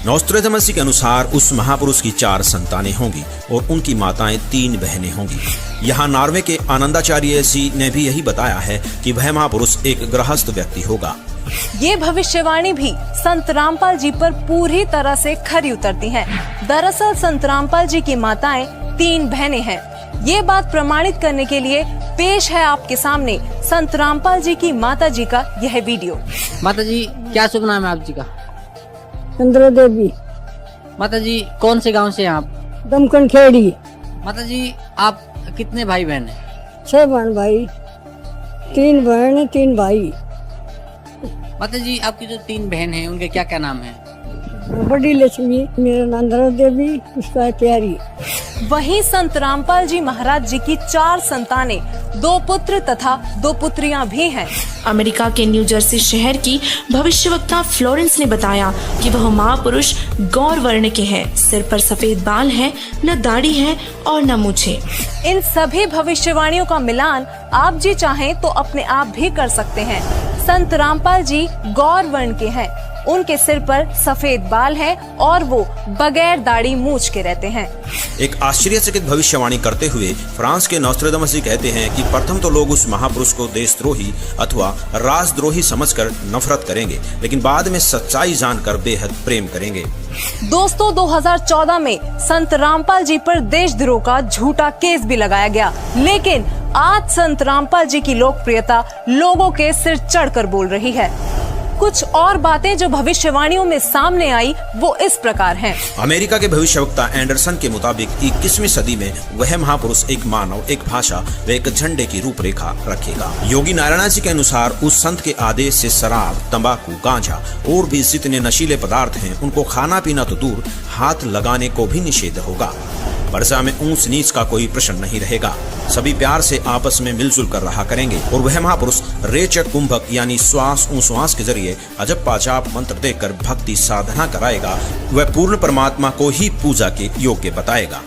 नॉस्ट्रेडमस के अनुसार उस महापुरुष की 4 संतानें होंगी और उनकी माताएं 3 बहनें होंगी। यहाँ नॉर्वे के आनंदाचार्य जी ने भी यही बताया है कि वह महापुरुष एक गृहस्थ व्यक्ति होगा। ये भविष्यवाणी भी संत रामपाल जी पर पूरी तरह से खरी उतरती हैं। दरअसल संत रामपाल जी की माताएं 3 बहनें हैं। ये बात प्रमाणित करने के लिए पेश है आपके सामने संत रामपाल जी की माता जी का यह वीडियो। माता जी, क्या शुभ नाम है आप जी का? चंद्र देवी। माता जी, कौन से गांव से हैं आप? दमकन खेड़ी। माता जी, आप कितने भाई बहन हैं? 6 बहन भाई, 3 बहन 3 भाई। माता जी, आपकी जो 3 बहन हैं उनके क्या क्या नाम हैं? बड़ी लक्ष्मी, मेरा नंदरा देवी, उसका है प्यारी। वहीं संत रामपाल जी महाराज जी की 4 संतानें, 2 पुत्र तथा 2 पुत्रियां भी हैं। अमेरिका के न्यू जर्सी शहर की भविष्यवक्ता फ्लोरेंस ने बताया कि वह महापुरुष गौर वर्ण के हैं। सिर पर सफेद बाल है, न दाढ़ी है और न मूछें। इन सभी भविष्यवाणियों का मिलान आप जी चाहें तो अपने आप भी कर सकते हैं। संत रामपाल जी गौर वर्ण के हैं। उनके सिर पर सफेद बाल है और वो बगैर दाढ़ी मूछ के रहते हैं। एक आश्चर्यचकित भविष्यवाणी करते हुए फ्रांस के नॉस्ट्रेडमस जी कहते हैं कि प्रथम तो लोग उस महापुरुष को देशद्रोही अथवा राजद्रोही समझकर नफरत करेंगे, लेकिन बाद में सच्चाई जानकर बेहद प्रेम करेंगे। दोस्तों, 2014 में संत रामपाल जी पर देशद्रोह का झूठा केस भी लगाया गया, लेकिन आज संत रामपाल जी की लोकप्रियता लोगों के सिर चढ़कर बोल रही है। कुछ और बातें जो भविष्यवाणियों में सामने आई वो इस प्रकार हैं। अमेरिका के भविष्यवक्ता एंडरसन के मुताबिक 21वीं सदी में वह महापुरुष एक मानव, एक भाषा व एक झंडे की रूपरेखा रखेगा। योगी नारायण जी के अनुसार उस संत के आदेश से शराब, तंबाकू, गांजा और भी जितने नशीले पदार्थ हैं उनको खाना पीना तो दूर, हाथ लगाने को भी निषेध होगा। वर्षा में ऊंच नीच का कोई प्रश्न नहीं रहेगा। सभी प्यार से आपस में मिलजुल कर रहा करेंगे और वह महापुरुष रेचक कुंभक यानी श्वास उश्वास के जरिए अजब पाजाब मंत्र देकर भक्ति साधना कराएगा। वह पूर्ण परमात्मा को ही पूजा के योग्य बताएगा।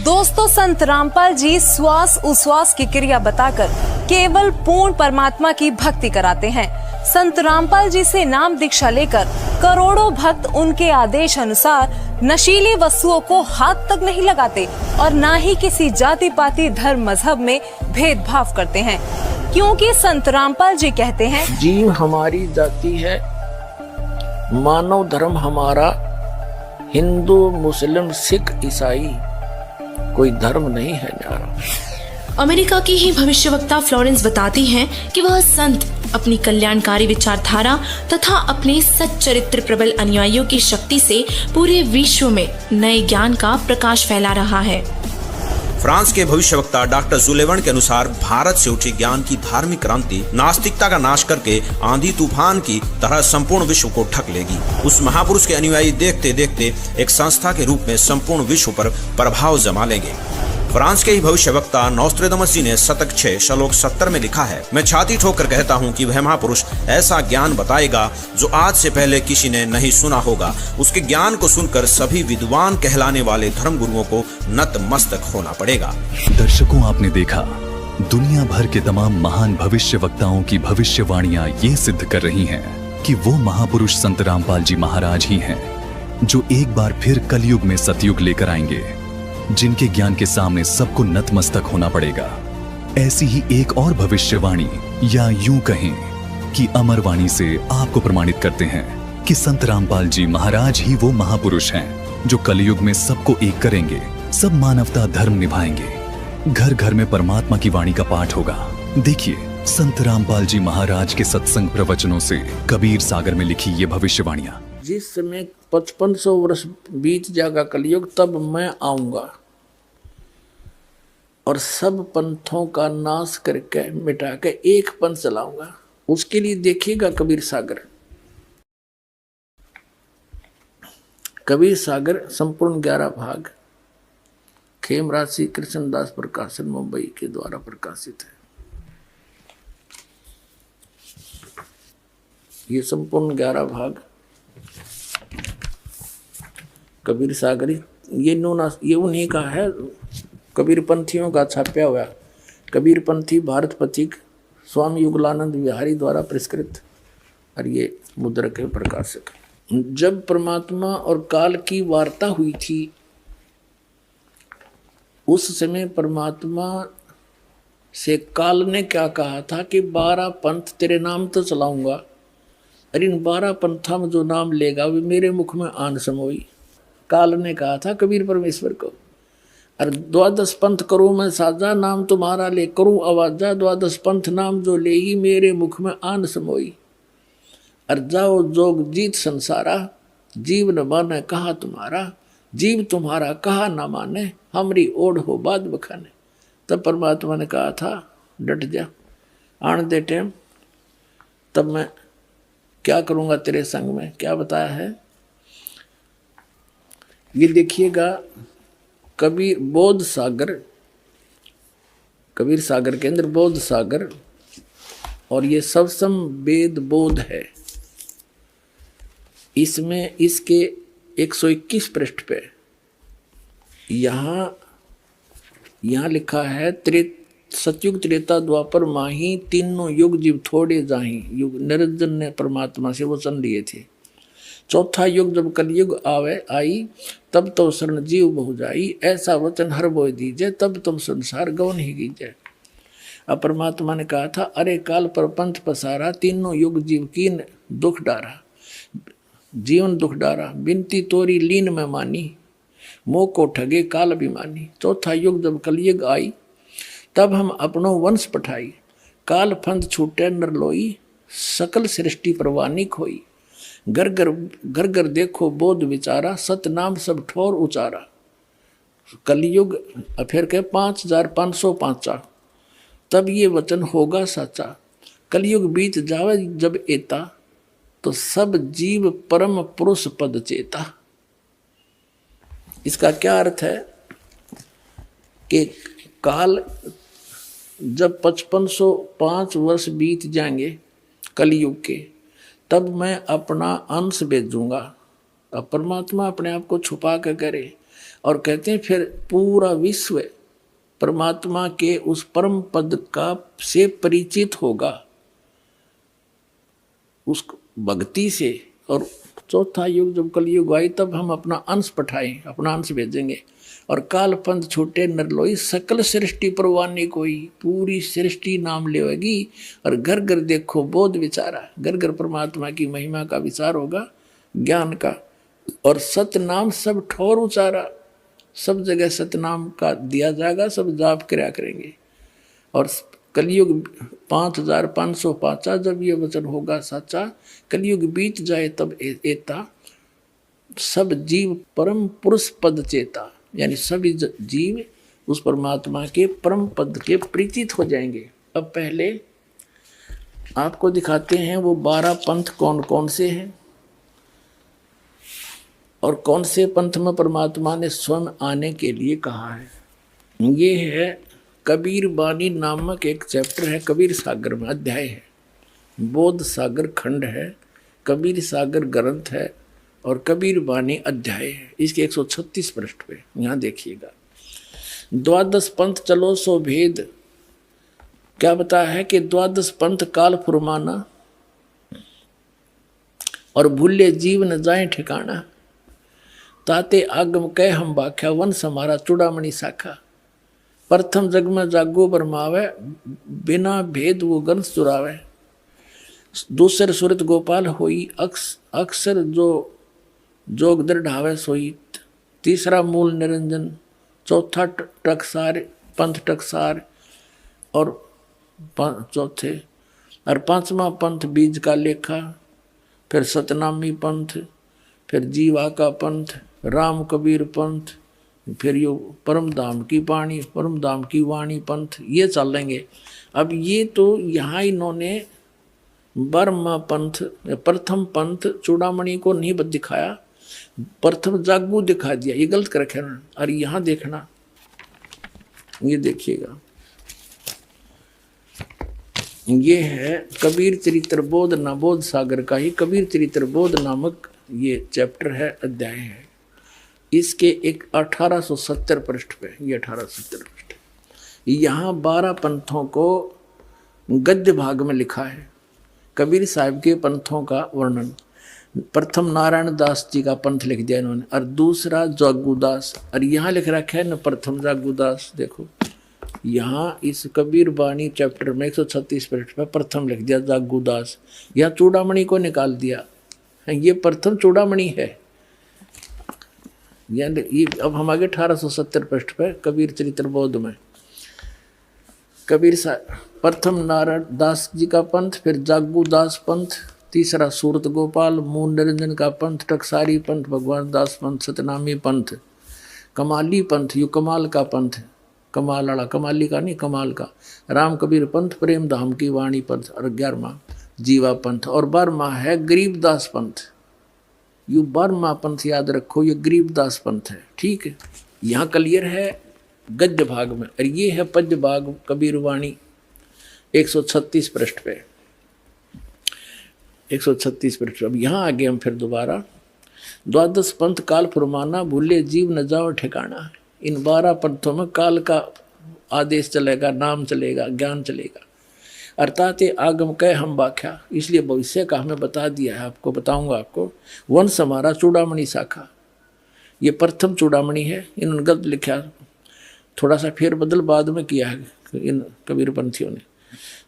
दोस्तों, संत रामपाल जी श्वास उश्वास की क्रिया बताकर केवल पूर्ण परमात्मा की भक्ति कराते हैं। संत रामपाल जी से नाम दीक्षा लेकर करोड़ों भक्त उनके आदेश अनुसार नशीली वस्तुओं को हाथ तक नहीं लगाते और ना ही किसी जाति पाति धर्म मजहब में भेदभाव करते हैं, क्योंकि संत रामपाल जी कहते हैं, जीव हमारी जाति है, मानव धर्म हमारा, हिंदू मुस्लिम सिख ईसाई कोई धर्म नहीं है न्यारा। अमेरिका की ही भविष्यवक्ता फ्लोरेंस बताती हैं कि वह संत अपनी कल्याणकारी विचारधारा तथा अपने सच्चरित्र प्रबल अनुयायियों की शक्ति से पूरे विश्व में नए ज्ञान का प्रकाश फैला रहा है। फ्रांस के भविष्यवक्ता डॉक्टर जुलेवन के अनुसार भारत से उठी ज्ञान की धार्मिक क्रांति नास्तिकता का नाश करके आंधी तूफान की तरह संपूर्ण विश्व को ढक लेगी। उस महापुरुष के अनुयायी देखते देखते एक संस्था के रूप में संपूर्ण विश्व पर प्रभाव जमा लेंगे। फ्रांस के ही भविष्यवक्ता नॉस्ट्रेडमस जी ने शतक 6 श्लोक 70 में लिखा है, मैं छाती ठोकर कहता हूँ कि वह महापुरुष ऐसा ज्ञान बताएगा जो आज से पहले किसी ने नहीं सुना होगा। उसके ज्ञान को सुनकर सभी विद्वान कहलाने वाले धर्मगुरुओं को नतमस्तक होना पड़ेगा। दर्शकों, आपने देखा दुनिया भर के तमाम महान भविष्यवक्ताओं की भविष्यवाणियां ये सिद्ध कर रही हैं कि वो महापुरुष संत रामपाल जी महाराज ही हैं जो एक बार फिर कलयुग में सतयुग लेकर आएंगे, जिनके ज्ञान के सामने सबको नतमस्तक होना पड़ेगा। ऐसी ही एक और भविष्यवाणी या यूं कहें कि अमरवाणी से आपको प्रमाणित करते हैं कि संत रामपाल जी महाराज ही वो महापुरुष हैं जो कलयुग में सबको एक करेंगे, सब मानवता धर्म निभाएंगे, घर घर में परमात्मा की वाणी का पाठ होगा। देखिए संत रामपाल जी महाराज के सत्संग प्रवचनों से कबीर सागर में लिखी ये भविष्यवाणियां। जिस समय 5500 वर्ष बीत जाएगा कलयुग, तब मैं आऊंगा और सब पंथों का नाश करके मिटा के एक पंथ चलाऊंगा। उसके लिए देखिएगा कबीर सागर। कबीर सागर संपूर्ण 11 भाग खेमराज श्री कृष्णदास प्रकाशन मुंबई के द्वारा प्रकाशित है। ये संपूर्ण 11 भाग कबीर सागरी, ये उन्हीं का है, कबीर पंथियों का छापा हुआ। कबीर पंथी भारत पथिक स्वामी युगलानंद विहारी द्वारा पुरस्कृत, और ये मुद्रक के प्रकाशक। जब परमात्मा और काल की वार्ता हुई थी, उस समय परमात्मा से काल ने क्या कहा था कि 12 पंथ तेरे नाम तो चलाऊंगा, और इन 12 पंथा में जो नाम लेगा वे मेरे मुख में आन समोई। काल ने कहा था कबीर परमेश्वर को, और 12 पंथ करूँ मैं साजा, नाम तुम्हारा ले करूँ आवाजा, 12 पंथ नाम जो ले ही मेरे मुख में आन समोई। और जाओ जोग जीत संसारा, जीव न माने कहा तुम्हारा, जीव तुम्हारा कहा न माने, हमरी ओढ़ हो बाद बखाने। तब परमात्मा ने कहा था डट जा, आन दे टाइम, तब मैं क्या करूँगा तेरे संग में। क्या बताया है ये देखिएगा। कबीर बोध सागर, कबीर सागर के अंदर बोध सागर, और ये सबसम वेद बोध है। इसमें इसके 121 पृष्ठ पे यहाँ लिखा है सतयुग त्रेता द्वापर माही, तीनों युग जीव थोड़े जाही। युग निरंजन ने परमात्मा से वचन लिए थे। चौथा युग जब कलयुग आई, तब तो शरण जीव बहु जाई, ऐसा वचन हर बोय दीजिए, तब तुम संसार गौन ही कीजिए। अब परमात्मा ने कहा था अरे काल पर पंथ पसारा, तीनों युग जीव कीन दुख डारा, जीवन दुख डारा, बिनती तोरी लीन में मानी, मोह को ठगे काल अभिमानी। चौथा युग जब कलयुग आई, तब हम अपनो वंश पठाई, काल फंद छूटे नर लोई, सकल सृष्टि परवानी खोई। घर घर देखो बोध विचारा, सतनाम सब ठोर उचारा। कलयुग फिर के 5505, तब ये वचन होगा साचा। कलयुग बीत जावे जब एता, तो सब जीव परम पुरुष पद चेता। इसका क्या अर्थ है कि काल जब 5505 वर्ष बीत जाएंगे कलयुग के, तब मैं अपना अंश भेजूंगा। अब परमात्मा अपने आप को छुपा कर करे, और कहते हैं फिर पूरा विश्व परमात्मा के उस परम पद का से परिचित होगा, उस भक्ति से। और चौथा युग जब कलयुग आई, तब हम अपना अंश पठाएं, अपना अंश भेजेंगे। और काल पंथ छूटे नरलोई, सकल सृष्टि परवानी कोई, पूरी सृष्टि नाम लेगी। और घर घर देखो बोध विचारा, घर घर परमात्मा की महिमा का विचार होगा, ज्ञान का। और सतनाम सब ठोर उचारा, सब जगह सतनाम का दिया जाएगा, सब जाप किया करेंगे। और कलयुग 5505, जब ये वचन होगा साचा, कलयुग बीत जाए तब एता, सब जीव परम पुरुष पद चेता, यानी सभी जीव उस परमात्मा के परम पद के परिचित हो जाएंगे। अब पहले आपको दिखाते हैं वो 12 पंथ कौन कौन से हैं, और कौन से पंथ में परमात्मा ने स्वयं आने के लिए कहा है। ये है कबीर बानी नामक एक चैप्टर है, कबीर सागर में अध्याय है, बोध सागर खंड है, कबीर सागर ग्रंथ है, और कबीर बानी अध्याय है। इसके 136 पृष्ठ पे यहाँ देखिएगा। 12 पंथ चलो सो भेद, क्या बताया है कि 12 पंथ काल फुरमाना, और भूले जीव न जाए ठिकाना, ताते आगम कह हम बाख्या, वंश हमारा चूड़ामणि शाखा। प्रथम जग में जागो बरमावे, बिना भेद वो गंस चुरावे। दूसर सुरत गोपाल होई, अक्सर जो जोग दृढ़ावे सोई। तीसरा मूल निरंजन, चौथा टकसार पंथ टकसार, और चौथे और पांचवा पंथ बीज का लेखा, फिर सतनामी पंथ, फिर जीवा का पंथ, राम कबीर पंथ, फिर यो परम धाम की वाणी, परम धाम की वाणी पंथ, ये चलेंगे। अब ये तो यहाँ इन्होंने बर्मा पंथ, प्रथम पंथ चूड़ामणि को नहीं दिखाया, प्रथम जागू दिखा दिया, ये गलत कर रखे। और यहाँ देखना ये देखिएगा, ये है कबीर चरित्र बोध ना बोध सागर का ही कबीर चरित्र बोध नामक ये चैप्टर है, अध्याय है। इसके एक 1870 पृष्ठ पे, ये 1870 पृष्ठ, यहाँ 12 पंथों को गद्य भाग में लिखा है। कबीर साहब के पंथों का वर्णन, प्रथम नारायण दास जी का पंथ लिख दिया इन्होंने, और दूसरा जागूदास, और यहाँ लिख रखा है न प्रथम जागूदास। देखो यहाँ इस कबीर बाणी चैप्टर में 136 पृष्ठ पर प्रथम लिख दिया जागूदास, यहाँ चूड़ामणि को निकाल दिया, ये प्रथम चूड़ामणि है। ये अब हम आगे 1870 पृष्ठ पर कबीर चरित्र बोध में कबीर साहब प्रथम नारायण दास जी का पंथ, फिर जागूदास पंथ, तीसरा सूरत गोपाल मूल निरंजन का पंथ, टकसारी पंथ, भगवान दास पंथ, सतनामी पंथ, कमाली पंथ, यू कमाल का पंथ, कमाल वाला, कमाली का नहीं कमाल का, राम कबीर पंथ, प्रेम धाम की वाणी पंथ, और 11वां जीवा पंथ, और 12वां है गरीबदास पंथ। यू 12वां पंथ याद रखो, ये गरीबदास पंथ है। ठीक है, यहाँ क्लियर है गद्य भाग में, और ये है पद्य भाग कबीर वाणी 136 पृष्ठ पे, 136 पृष्ठ। अब यहाँ आगे हम फिर दोबारा, द्वादश पंथ काल फुरमाना, भूले जीव न जाओ ठिकाना। इन 12 पंथों में काल का आदेश चलेगा, नाम चलेगा, ज्ञान चलेगा, अर्थात आगम कह हम व्याख्या, इसलिए भविष्य का हमें बता दिया है, आपको बताऊंगा आपको। वंश हमारा चूड़ामणि शाखा, ये प्रथम चूड़ामणि है, इन्होंने गलत लिखा, थोड़ा सा फेर बदल बाद में किया है इन कबीर पंथियों ने।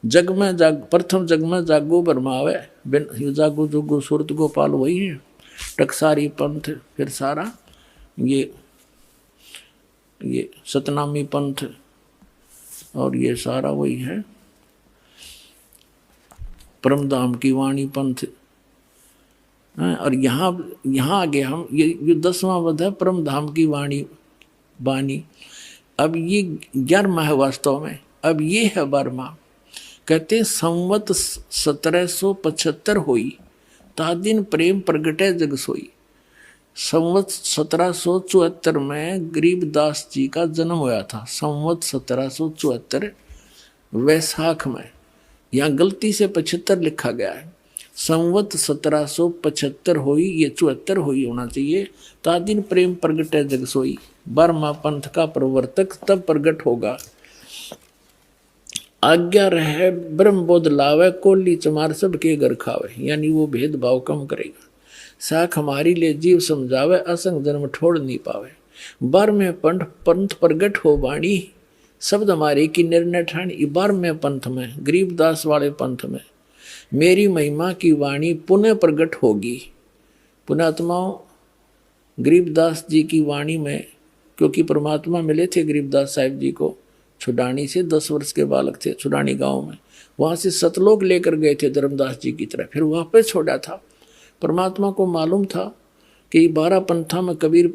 जग में जाग, प्रथम जग में जागो बरमावे, बिन जागो जोगो सूरत गोपाल वही है। टकसारी पंथ, फिर सारा ये सतनामी पंथ, और ये सारा वही है परमधाम की वाणी पंथ। और यहाँ आगे हम ये 10वां पद है परमधाम की वाणी बानी। अब ये 11वां है वास्तव में, अब ये है 12वां। कहते हैं संवत 1775 होई, तादिन प्रेम प्रगटे जग सोई। संवत 1774 में गरीबदास जी का जन्म हुआ था, संवत 1774 वैशाख में। यहाँ गलती से 75 लिखा गया है, संवत 1775 हुई, ये 74 हुई होना चाहिए। तादिन प्रेम प्रगटे जग सोई, 12वां पंथ का प्रवर्तक तब प्रगट होगा। आज्ञा रहे ब्रह्म बोध लावे, कोली चमार सबके घर खावे, यानी वो भेदभाव कम करेगा। साख हमारी ले जीव समझावे, असंग जन्म ठोड़ नहीं पावे। 12वें पंथ प्रगट हो वाणी, शब्द हमारे की निर्णय ठाणी। 12वें पंथ में, गरीबदास वाले पंथ में, मेरी महिमा की वाणी पुनः प्रगट होगी। पुण्यात्माओं, गरीबदास जी की वाणी में, क्योंकि परमात्मा मिले थे गरीबदास साहिब जी को छुडानी से, 10 वर्ष के बालक थे छुडानी गांव में, वहाँ से सतलोक लेकर गए थे धर्मदास जी की तरह, फिर वापस छोड़ा था। परमात्मा को मालूम था कि 12 पंथा में कबीर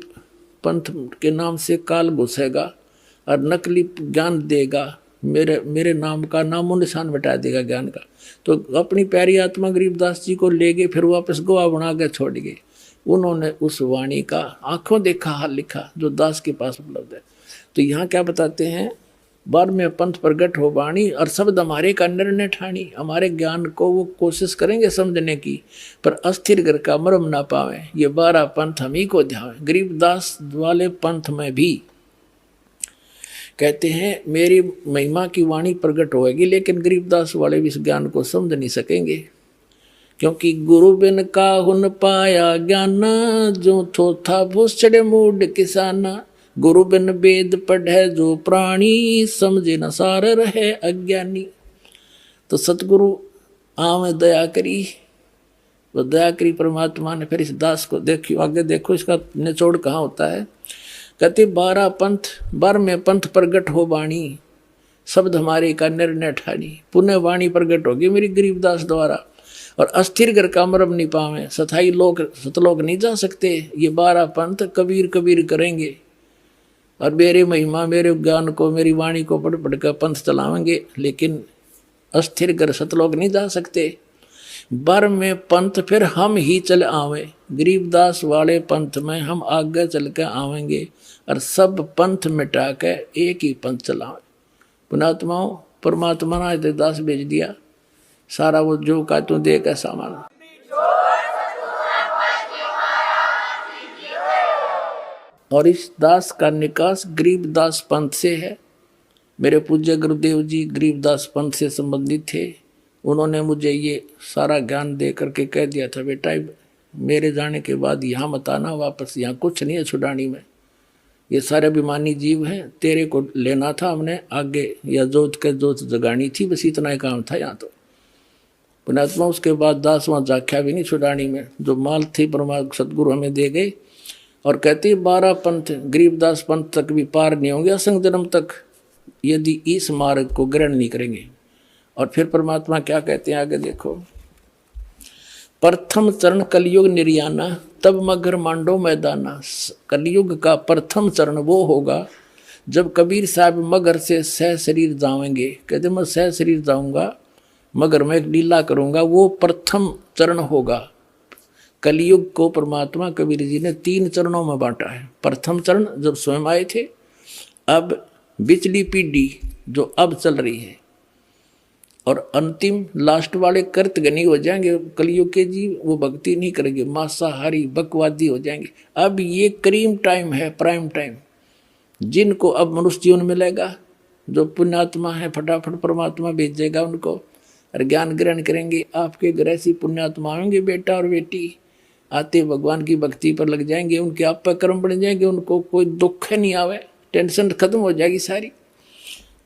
पंथ के नाम से काल घुसेगा और नकली ज्ञान देगा, मेरे नाम का नामो निशान मिटा देगा ज्ञान का। तो अपनी प्यारी आत्मा गरीबदास जी को ले गए, फिर वापस गोवा बना के छोड़ गए। उन्होंने उस वाणी का आंखों देखा हाल लिखा जो दास के पास उपलब्ध है। तो यहाँ क्या बताते हैं, 12वें पंथ प्रगट हो वाणी, और शब्द हमारे का निर्णय ठाणी। हमारे ज्ञान को वो कोशिश करेंगे समझने की, पर अस्थिर घर का मर्म ना पावे। ये 12 पंथ हम ही को ध्यान। गरीबदास वाले पंथ में भी कहते हैं मेरी महिमा की वाणी प्रकट होएगी, लेकिन गरीबदास वाले भी इस ज्ञान को समझ नहीं सकेंगे, क्योंकि गुरु बिन का हुन पाया ज्ञान, जो थोथा भूसड़े मूड किसाना। गुरु बिन वेद पढ़े जो प्राणी, समझे न सार रहे अज्ञानी। तो सतगुरु आम दया करी, वो दया करी परमात्मा ने। फिर इस दास को देखियो, आगे देखो इसका निचोड़ कहाँ होता है। कहते 12 पंथ, 12वें पंथ प्रगट हो वाणी, शब्द हमारे का निर्णय ठानी। पुनः वाणी प्रगट होगी मेरी गरीबदास द्वारा, और अस्थिर घर का मरम नहीं पावे। सथाई लोग सतलोक नहीं जा सकते। ये 12 पंथ कबीर कबीर करेंगे, और मेरे महिमा मेरे ज्ञान को मेरी वाणी को पढ़ पढ़ कर पंथ चलावेंगे, लेकिन अस्थिर घर सतलोक नहीं जा सकते। बर में पंथ फिर हम ही चल आवे, गरीबदास वाले पंथ में हम आगे चल के आवेंगे, और सब पंथ मिटा के एक ही पंथ चलावे। पुणात्माओं, परमात्मा ने दास भेज दिया, सारा वो जो का तू दे का सामान। और इस दास का निकास गरीबदास पंथ से है। मेरे पूज्य गुरुदेव जी गरीबदास पंथ से संबंधित थे। उन्होंने मुझे ये सारा ज्ञान दे करके कह दिया था, बेटा मेरे जाने के बाद यहाँ मत आना वापस, यहाँ कुछ नहीं है छुड़ानी में, ये सारे अभिमानी जीव हैं, तेरे को लेना था हमने आगे, या जोत के जोत जगानी थी, बस इतना ही काम था यहाँ तो। पुणात्मा उसके बाद दास वहाँ जाख्या भी नहीं छुड़ानी में, जो माल थी परमात्मा सदगुरु हमें दे गए। और कहते 12 पंथ गरीबदास पंथ तक भी पार नहीं होंगे असंग जन्म तक, यदि इस मार्ग को ग्रहण नहीं करेंगे। और फिर परमात्मा क्या कहते हैं आगे देखो, प्रथम चरण कलयुग निर्याना तब मगर मांडो मैदाना। कलयुग का प्रथम चरण वो होगा जब कबीर साहब मगर से सह शरीर जाएंगे। कहते मैं सह शरीर जाऊंगा, मगर मैं एक लीला करूंगा, वो प्रथम चरण होगा। कलयुग को परमात्मा कबीर जी ने 3 चरणों में बांटा है। प्रथम चरण जब स्वयं आए थे, अब बिचली पीढ़ी जो अब चल रही है, और अंतिम लास्ट वाले कर्तगनी हो जाएंगे कलयुग के जीव, वो भक्ति नहीं करेंगे, मांसाहारी बकवादी हो जाएंगे। अब ये क्रीम टाइम है, प्राइम टाइम, जिनको अब मनुष्य जीवन मिलेगा, जो पुण्यात्मा है फटाफट परमात्मा भेजेगा उनको, और ज्ञान ग्रहण करेंगे। आपके घर ऐसी पुण्यात्मा होंगे बेटा और बेटी, आते भगवान की भक्ति पर लग जाएंगे, उनके आप पर कर्म बन जाएंगे, उनको कोई दुख नहीं आवे, टेंशन खत्म हो जाएगी सारी।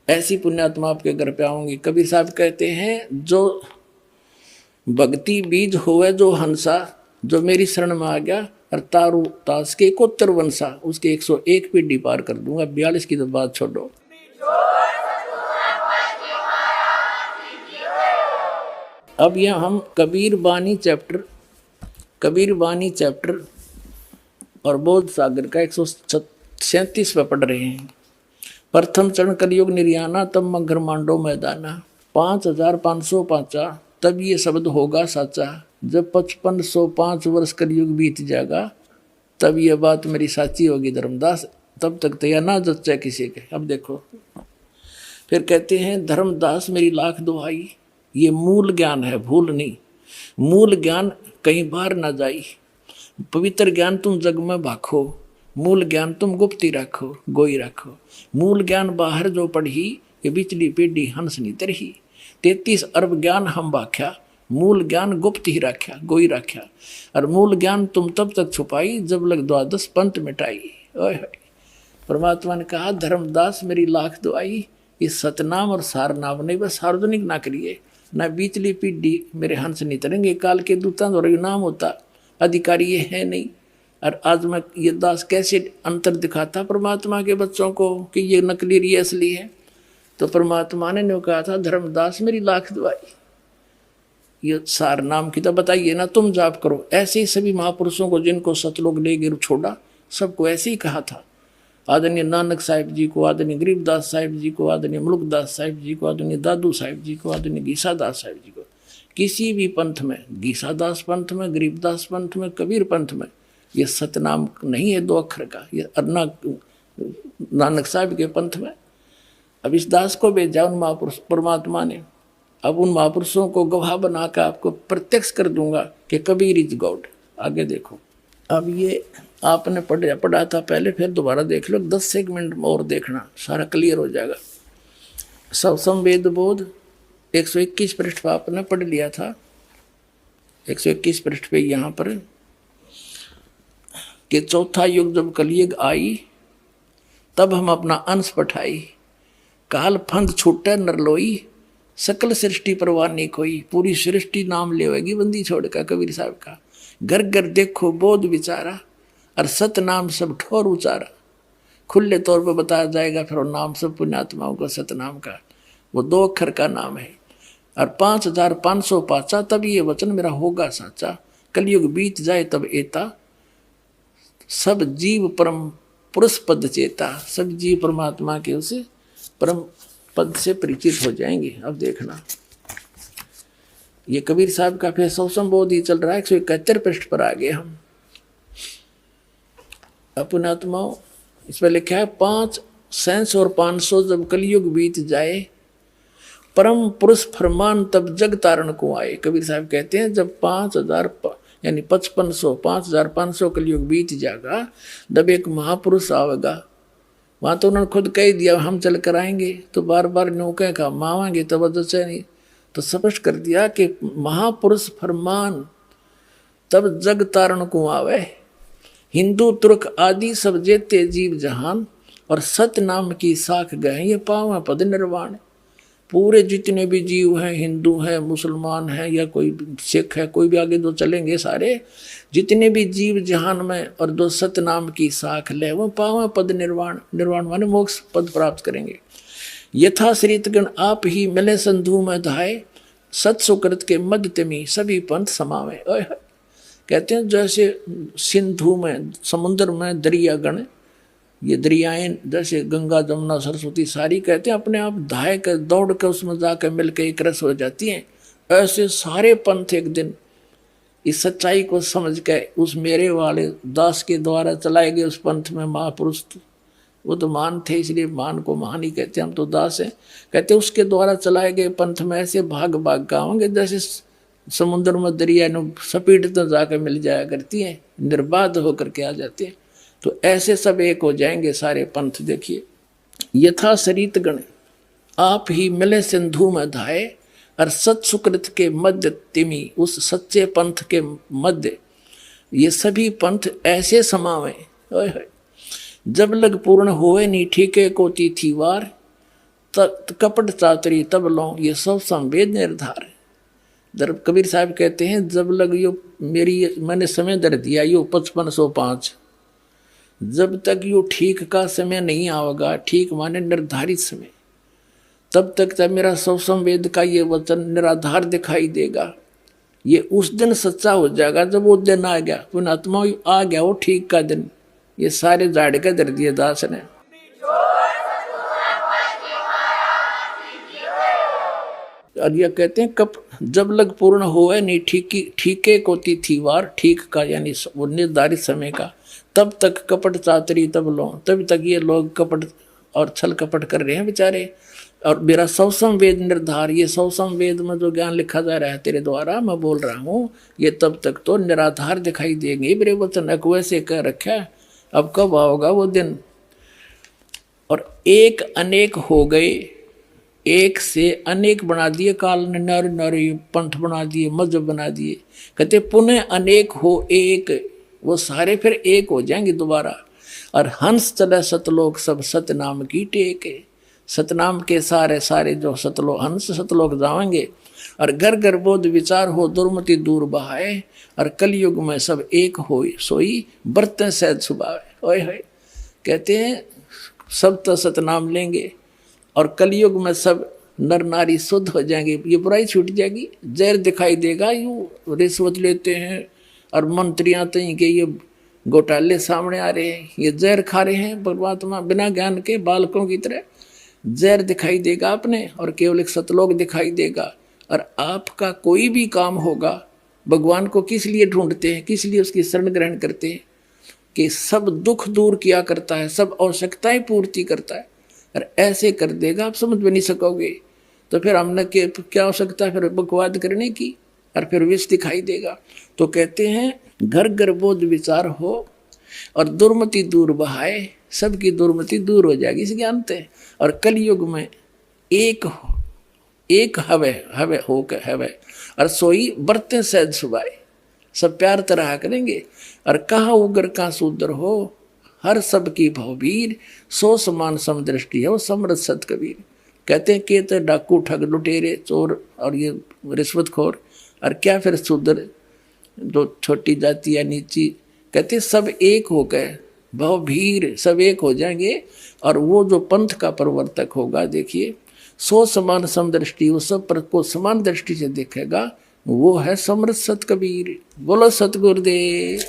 ऐसी पुण्यात्मा आपके घर पे आऊंगी। कबीर साहब कहते हैं, जो भक्ति बीज होवे जो हंसा, जो मेरी शरण में आ गया और तारू तास के 71 वंशा, उसके 101 पीढ़ी पार कर दूंगा। 42 की तो बात छोड़ो। अब यह हम कबीर बानी चैप्टर और बोध सागर का 137 पे पढ़ रहे हैं। प्रथम चरण कलयुग निर्याना तब मगर मांडो मैदाना। 5505 तब ये शब्द होगा साचा, जब 5505 वर्ष कलयुग बीत जाएगा, तब ये बात मेरी साची होगी धर्मदास, तब तक तो यह ना जच्चा किसी के। अब देखो फिर कहते हैं, धर्मदास मेरी लाख दुहाई, ये मूल ज्ञान है, भूल नहीं। मूल ज्ञान कहीं बाहर ना जाई, पवित्र ज्ञान तुम जग में भाखो, मूल ज्ञान तुम गुप्ती रखो, गोई रखो। मूल ज्ञान बाहर जो पढ़ी, ये बिचली पीढ़ी हंस नहीं तरही। 33 अरब ज्ञान हम भाख्या, मूल ज्ञान गुप्त ही रख्या, गोई रख्या। और मूल ज्ञान तुम तब तक छुपाई जब लग 12 पंथ मिटाई। ओए परमात्मा ने कहा, धर्मदास मेरी लाख दुआई, इस सतनाम और सार नाम नहीं, बस सार्वजनिक ना करिए, ना बीचली पीढ़ी मेरे हंस नहीं तरेंगे। काल के दूता और नाम होता, अधिकारी ये है नहीं। और आज मैं ये दास कैसे अंतर दिखाता परमात्मा के बच्चों को कि ये नकली ये असली है। तो परमात्मा ने कहा था, धर्मदास मेरी लाख दुआई, ये सार नाम की तो बताइए ना, तुम जाप करो। ऐसे ही सभी महापुरुषों को जिनको सतलोक ले गिर छोड़ा, सबको ऐसे ही कहा था। आदरणीय नानक साहिब जी को, आदरणीय गरीबदास साहिब जी को, आदरणीय मुल्कदास साहिब जी को, आदरणीय दादू साहिब जी को, आदरणीय गीसादास साहिब जी को। किसी भी पंथ में, गीसादास पंथ में, गरीबदास पंथ में, कबीर पंथ में, ये सतनाम नहीं है 2 अक्षर का। ये अन्ना नानक साहिब के पंथ में अब इस दास को भेजा उन महापुरुष परमात्मा ने। अब उन महापुरुषों को गवाह बनाकर आपको प्रत्यक्ष कर दूंगा कि कबीर इज गॉड। आगे देखो, अब ये आपने पढ़ा था पहले, फिर दोबारा देख लो, 10 सेगमेंट में और देखना, सारा क्लियर हो जाएगा। सब संवेद बोध 121 पृष्ठ पर आपने पढ़ लिया था। 121 पृष्ठ पे यहाँ पर कि चौथा युग जब कलयुग आई, तब हम अपना अंश पठाई, काल फंद छूटे नरलोई, सकल सृष्टि परवाह नहीं कोई। पूरी सृष्टि नाम लेवेगी बंदी छोड़ का। कबीर साहब का घर घर देखो बोध विचारा, और सत नाम सब ठोर उचारा। खुले तौर पर बताया जाएगा फिर नाम सब पुण्यात्माओं का सतनाम का, वो 2 अक्षर का नाम है। और 5505 तब ये वचन मेरा होगा साचा, कलयुग बीत जाए तब एता, सब जीव परम पुरुष पद चेता। सब जीव परमात्मा के उसे परम पद से परिचित हो जाएंगे। अब देखना, ये कबीर साहब का फिर सौसंबोध ही चल रहा है। 171 पृष्ठ पर आ गए हम। अपने आत्माओं, इसमें लिखा है 500 और 500 जब कलयुग बीत जाए, परम पुरुष फरमान तब जग तारण को आए। कबीर साहब कहते हैं जब 5000 यानी 5500 5500 कलयुग बीत जाएगा, जब एक महापुरुष आवेगा, वहाँ तो उन्होंने खुद कह दिया हम चल कर आएंगे, तो बार बार नौके का मावांगे तो बदल नहीं, तो स्पष्ट कर दिया कि महापुरुष फरमान तब जग तारण को आवे, हिंदू तुर्क आदि सब जेते जीव जहान, और सत्य नाम की साख गए ये पावा पद निर्वाण। पूरे जितने भी जीव हैं, हिंदू हैं, मुसलमान हैं, या कोई सिख है, कोई भी आगे दो चलेंगे, सारे जितने भी जीव जहान में और दो सत्य नाम की साख ले वो पावा पद निर्वाण। निर्वाण माने मोक्ष पद प्राप्त करेंगे। यथा श्रीतगण आप ही मिले संधु में धाये, सत सुकृत के मध्य तिमी सभी पंथ समावे। कहते हैं जैसे सिंधु में, समुद्र में दरियागण, ये दरियाएं जैसे गंगा जमुना सरस्वती सारी कहते हैं अपने आप धाय कर दौड़ कर उसमें जाकर मिलकर एक रस हो जाती हैं। ऐसे सारे पंथ एक दिन इस सच्चाई को समझ के उस मेरे वाले दास के द्वारा चलाए गए उस पंथ में महापुरुष, वो तो महान थे इसलिए महान को महान ही कहते हैं, हम तो दास हैं। कहते उसके द्वारा चलाए गए पंथ में ऐसे भाग भाग का होंगे जैसे समुद्र में दरिया सपीट तो जाकर मिल जाया करती हैं, निर्बाध होकर के आ जाती हैं। तो ऐसे सब एक हो जाएंगे सारे पंथ। देखिए यथा सरित गण आप ही मिले सिंधु में धाये, और सत सुकृत के मध्य तिमी उस सच्चे पंथ के मध्य ये सभी पंथ ऐसे समावे। जब लग पूर्ण होए नी ठीके को तिथि वार, कपट चातरी तब लो ये सब संवेद निर्धार। जब कबीर साहब कहते हैं जब लग यो मेरी मैंने समय दर दिया यो 5505, जब तक यो ठीक का समय नहीं आवेगा, ठीक माने निर्धारित समय, तब तक तब मेरा सब संवेद का ये वचन निराधार दिखाई देगा। ये उस दिन सच्चा हो जाएगा जब वो दिन आ गया, उन आत्मा आ गया वो ठीक का दिन। ये सारे झाड़ के दर दिए दास ने। और ये कहते हैं कब जब लग पूर्ण होए नहीं ठीके को तिथिवार, ठीक का यानी वो निर्धारित समय का, तब तक कपट चातरी तब लो, तब तक ये लोग कपट और छल कपट कर रहे हैं बेचारे। और मेरा सौ संवेद निर्धार, ये सौ संवेद में जो ज्ञान लिखा जा रहा है तेरे द्वारा मैं बोल रहा हूँ, ये तब तक तो निराधार दिखाई देंगे। मेरे वचन वैसे कह रखा है, अब कब आओगा वो दिन। और एक अनेक हो गए, एक से अनेक बना दिए, काल ने नर नारी पंथ बना दिए, मजहब बना दिए। कहते पुनः अनेक हो एक, वो सारे फिर एक हो जाएंगे दोबारा। और हंस चले सतलोक सब सतनाम की टेक, सतनाम के सारे सारे जो सतलोक हंस सतलोक जाएंगे। और घर घर बोध विचार हो दुर्मति दूर बहाए, और कलयुग में सब एक हो सोई बरतें सहज सुभावे। ओए होए कहते हैं सब तो सतनाम लेंगे और कलयुग में सब नर नारी शुद्ध हो जाएंगे, ये बुराई छूट जाएगी। जहर दिखाई देगा, यूँ रिश्वत लेते हैं और मंत्रियाँ तो के ये घोटाले सामने आ रहे हैं, ये जहर खा रहे हैं परमात्मा बिना ज्ञान के बालकों की तरह। जहर दिखाई देगा आपने और केवल एक सतलोक दिखाई देगा। और आपका कोई भी काम होगा, भगवान को किस लिए ढूंढते हैं, किस लिए उसकी शरण ग्रहण करते हैं कि सब दुख दूर किया करता है, सब आवश्यकताएं पूर्ति करता है। और ऐसे कर देगा आप समझ भी नहीं सकोगे। तो फिर हमने क्या आवश्यकता है फिर बकवाद करने की, और फिर विष दिखाई देगा। तो कहते हैं घर घर बोध विचार हो और दुर्मति दूर बहाए, सबकी दुर्मति दूर हो जाएगी इस ज्ञान से। और कलयुग में एक हवे हो के हवे, और सोई बरते सहज सुभाए, सब प्यार तरह करेंगे। और कहा उगर का सूदर हो हर सब की भवबीर, सो समान समदृष्टि है वो समृद्ध सत कबीर। कहते हैं कि तो डाकू ठग लुटेरे चोर और ये रिश्वतखोर, और क्या फिर शूद्र जो छोटी जाति या नीची, कहते सब एक हो गए भवभीर, सब एक हो जाएंगे। और वो जो पंथ का प्रवर्तक होगा, देखिए सो समान समदृष्टि, वो सब पर को समान दृष्टि से देखेगा, वो है समृद्ध सत कबीर। बोलो सतगुरुदेव।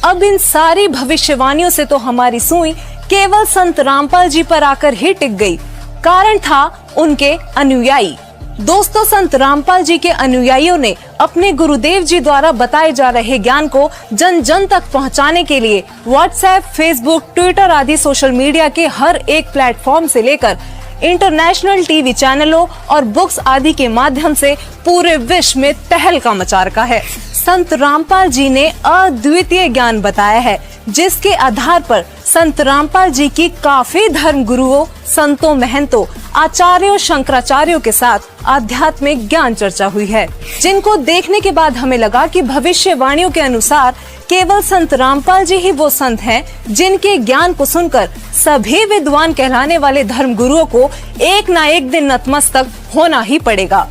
अब इन सारी भविष्यवाणियों से तो हमारी सुई केवल संत रामपाल जी पर आकर ही टिक गई। कारण था उनके अनुयायी। दोस्तों, संत रामपाल जी के अनुयायियों ने अपने गुरुदेव जी द्वारा बताए जा रहे ज्ञान को जन जन तक पहुंचाने के लिए व्हाट्सएप, फेसबुक, ट्विटर आदि सोशल मीडिया के हर एक प्लेटफॉर्म से लेकर इंटरनेशनल टीवी चैनलों और बुक्स आदि के माध्यम से पूरे विश्व में तहलका मचा रखा है। संत रामपाल जी ने अद्वितीय ज्ञान बताया है, जिसके आधार पर संत रामपाल जी की काफी धर्म गुरुओं, संतों, महंतों, आचार्यों, शंकराचार्यों के साथ आध्यात्मिक ज्ञान चर्चा हुई है, जिनको देखने के बाद हमें लगा कि भविष्यवाणियों के अनुसार केवल संत रामपाल जी ही वो संत हैं जिनके ज्ञान को सुनकर सभी विद्वान कहलाने वाले धर्म गुरुओं को एक ना एक दिन नतमस्तक होना ही पड़ेगा।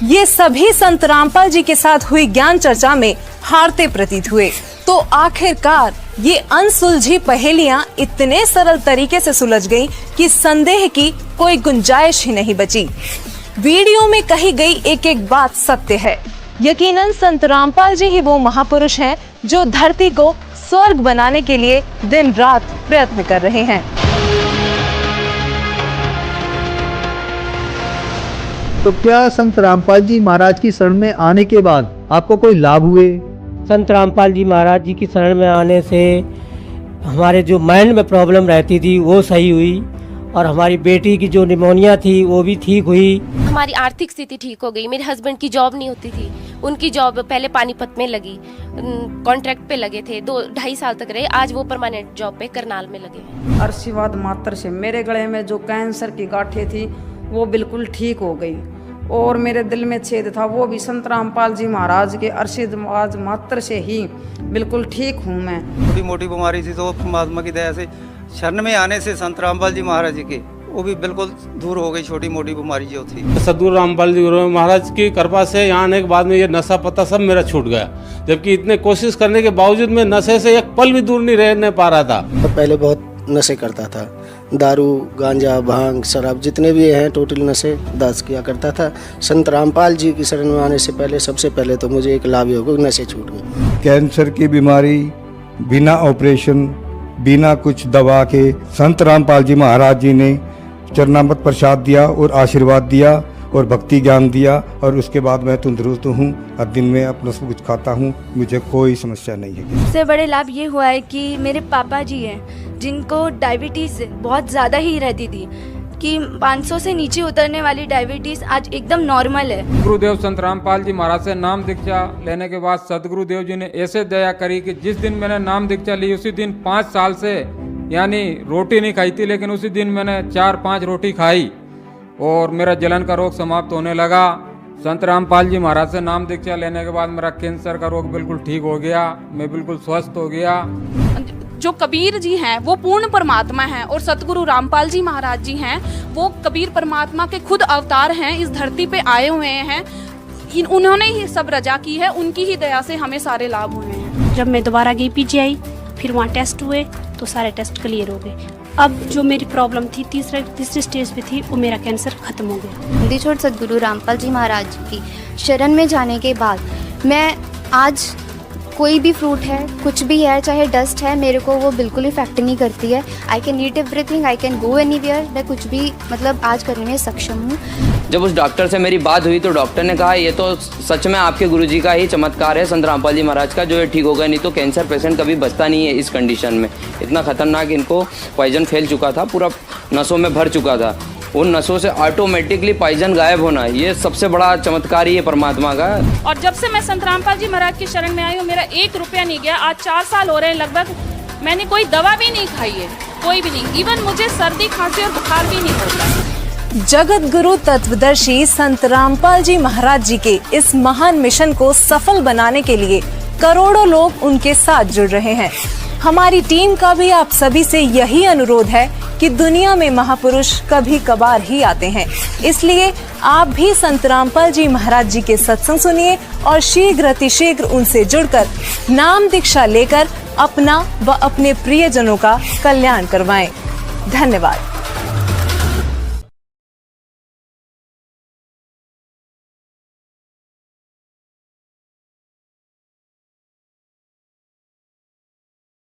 ये सभी संत रामपाल जी के साथ हुई ज्ञान चर्चा में हारते प्रतीत हुए। तो आखिरकार ये अनसुलझी पहेलियां इतने सरल तरीके से सुलझ गईं कि संदेह की कोई गुंजाइश ही नहीं बची। वीडियो में कही गई एक एक बात सत्य है। यकीनन संत रामपाल जी ही वो महापुरुष हैं जो धरती को स्वर्ग बनाने के लिए दिन रात प्रयत्न कर रहे हैं। तो क्या संत रामपाल जी महाराज की शरण में आने के बाद आपको कोई लाभ हुए? संत रामपाल जी महाराज जी की शरण में आने से हमारे जो माइंड में प्रॉब्लम रहती थी वो सही हुई, और हमारी बेटी की जो निमोनिया थी वो भी ठीक हुई। हमारी आर्थिक स्थिति ठीक हो गई। मेरे हस्बैंड की जॉब नहीं होती थी, उनकी जॉब पहले पानीपत में लगी, कॉन्ट्रैक्ट पे लगे थे, 2-2.5 साल तक रहे। आज वो परमानेंट जॉब पे करनाल में लगे हैं। आशीर्वाद मात्र से मेरे गले में जो कैंसर की गांठें थी वो बिल्कुल ठीक हो गई, और मेरे दिल में छेद था वो भी संत रामपाल जी महाराज के आशीर्वाद मात्र से ही बिल्कुल ठीक हूँ मैं। छोटी मोटी बीमारी थी तो परमात्मा की दया से शरण में आने से संत रामपाल जी महाराज जी के वो भी बिल्कुल दूर हो गई, छोटी मोटी बीमारी जो थी। सदगुरु रामपाल जी महाराज की कृपा से यहाँ आने के बाद में ये नशा पता सब मेरा छूट गया, जबकि इतने कोशिश करने के बावजूद मैं नशे से एक पल भी दूर नहीं रहने पा रहा था। पहले बहुत नशे करता था, दारू, गांजा, भांग, शराब, जितने भी हैं टोटल नशे दास किया करता था। संत रामपाल जी की शरण में आने से पहले सबसे पहले तो मुझे एक लाभ हो गया, नशे छूट गए। कैंसर की बीमारी बिना ऑपरेशन, बिना कुछ दवा के संत रामपाल जी महाराज जी ने चरणामृत प्रसाद दिया और आशीर्वाद दिया और भक्ति ज्ञान दिया, और उसके बाद मैं तंदुरुस्त हूँ और दिन में अपना सब कुछ खाता हूँ, मुझे कोई समस्या नहीं है। सबसे बड़े लाभ ये हुआ है कि मेरे पापा जी हैं जिनको डायबिटीज़ बहुत ज़्यादा ही रहती थी, कि 500 से नीचे उतरने वाली डायबिटीज़ आज एकदम नॉर्मल है। गुरुदेव संत रामपाल जी महाराज से नाम दीक्षा लेने के बाद सदगुरुदेव जी ने ऐसे दया करी कि जिस दिन मैंने नाम दीक्षा ली उसी दिन 5 साल से यानी रोटी नहीं खाई थी, लेकिन उसी दिन मैंने 4-5 रोटी खाई और मेरा जलन का रोग समाप्त होने लगा। संत रामपाल जी महाराज से नाम दीक्षा लेने के बाद मेरा कैंसर का रोग बिल्कुल ठीक हो गया, मैं बिल्कुल स्वस्थ हो गया। जो कबीर जी हैं वो पूर्ण परमात्मा हैं, और सतगुरु रामपाल जी महाराज जी हैं वो कबीर परमात्मा के खुद अवतार हैं, इस धरती पे आए हुए हैं। उन्होंने ही सब रजा की है, उनकी ही दया से हमें सारे लाभ हुए हैं। जब मैं दोबारा गई पीजीआई, फिर वहाँ टेस्ट हुए तो सारे टेस्ट क्लियर हो गए। अब जो मेरी प्रॉब्लम थी तीसरे स्टेज पे थी, वो मेरा कैंसर खत्म हो गया। हिंदी छोड़ सतगुरु रामपाल जी महाराज की शरण में जाने के बाद मैं आज कोई भी फ्रूट है, कुछ भी है, चाहे डस्ट है, मेरे को वो बिल्कुल इफेक्ट नहीं करती है। I can eat everything, I can go anywhere, मैं कुछ भी मतलब आज करने में सक्षम हूँ। जब उस डॉक्टर से मेरी बात हुई तो डॉक्टर ने कहा ये तो सच में आपके गुरुजी का ही चमत्कार है, संत रामपाल जी महाराज का, जो ये ठीक हो गया, नहीं तो कैंसर पेशेंट कभी बचता नहीं है इस कंडीशन में। इतना खतरनाक इनको पॉइजन फैल चुका था, पूरा नसों में भर चुका था। उन नसों से ऑटोमेटिकली पॉइजन गायब होना, ये सबसे बड़ा चमत्कार ही है परमात्मा का। और जब से मैं संत रामपाल जी महाराज की शरण में आई हूँ, मेरा 1 रुपया नहीं गया। आज 4 साल हो रहे हैं लगभग, मैंने कोई दवा भी नहीं खाई है, कोई भी नहीं। इवन मुझे सर्दी, खांसी और बुखार भी नहीं होता। जगत गुरु तत्वदर्शी संत रामपाल जी महाराज जी के इस महान मिशन को सफल बनाने के लिए करोड़ों लोग उनके साथ जुड़ रहे हैं। हमारी टीम का भी आप सभी से यही अनुरोध है कि दुनिया में महापुरुष कभी कभार ही आते हैं, इसलिए आप भी संत रामपाल जी महाराज जी के सत्संग सुनिए और शीघ्र अतिशीघ्र उनसे जुड़कर नाम दीक्षा लेकर अपना व अपने प्रियजनों का कल्याण करवाएं। धन्यवाद।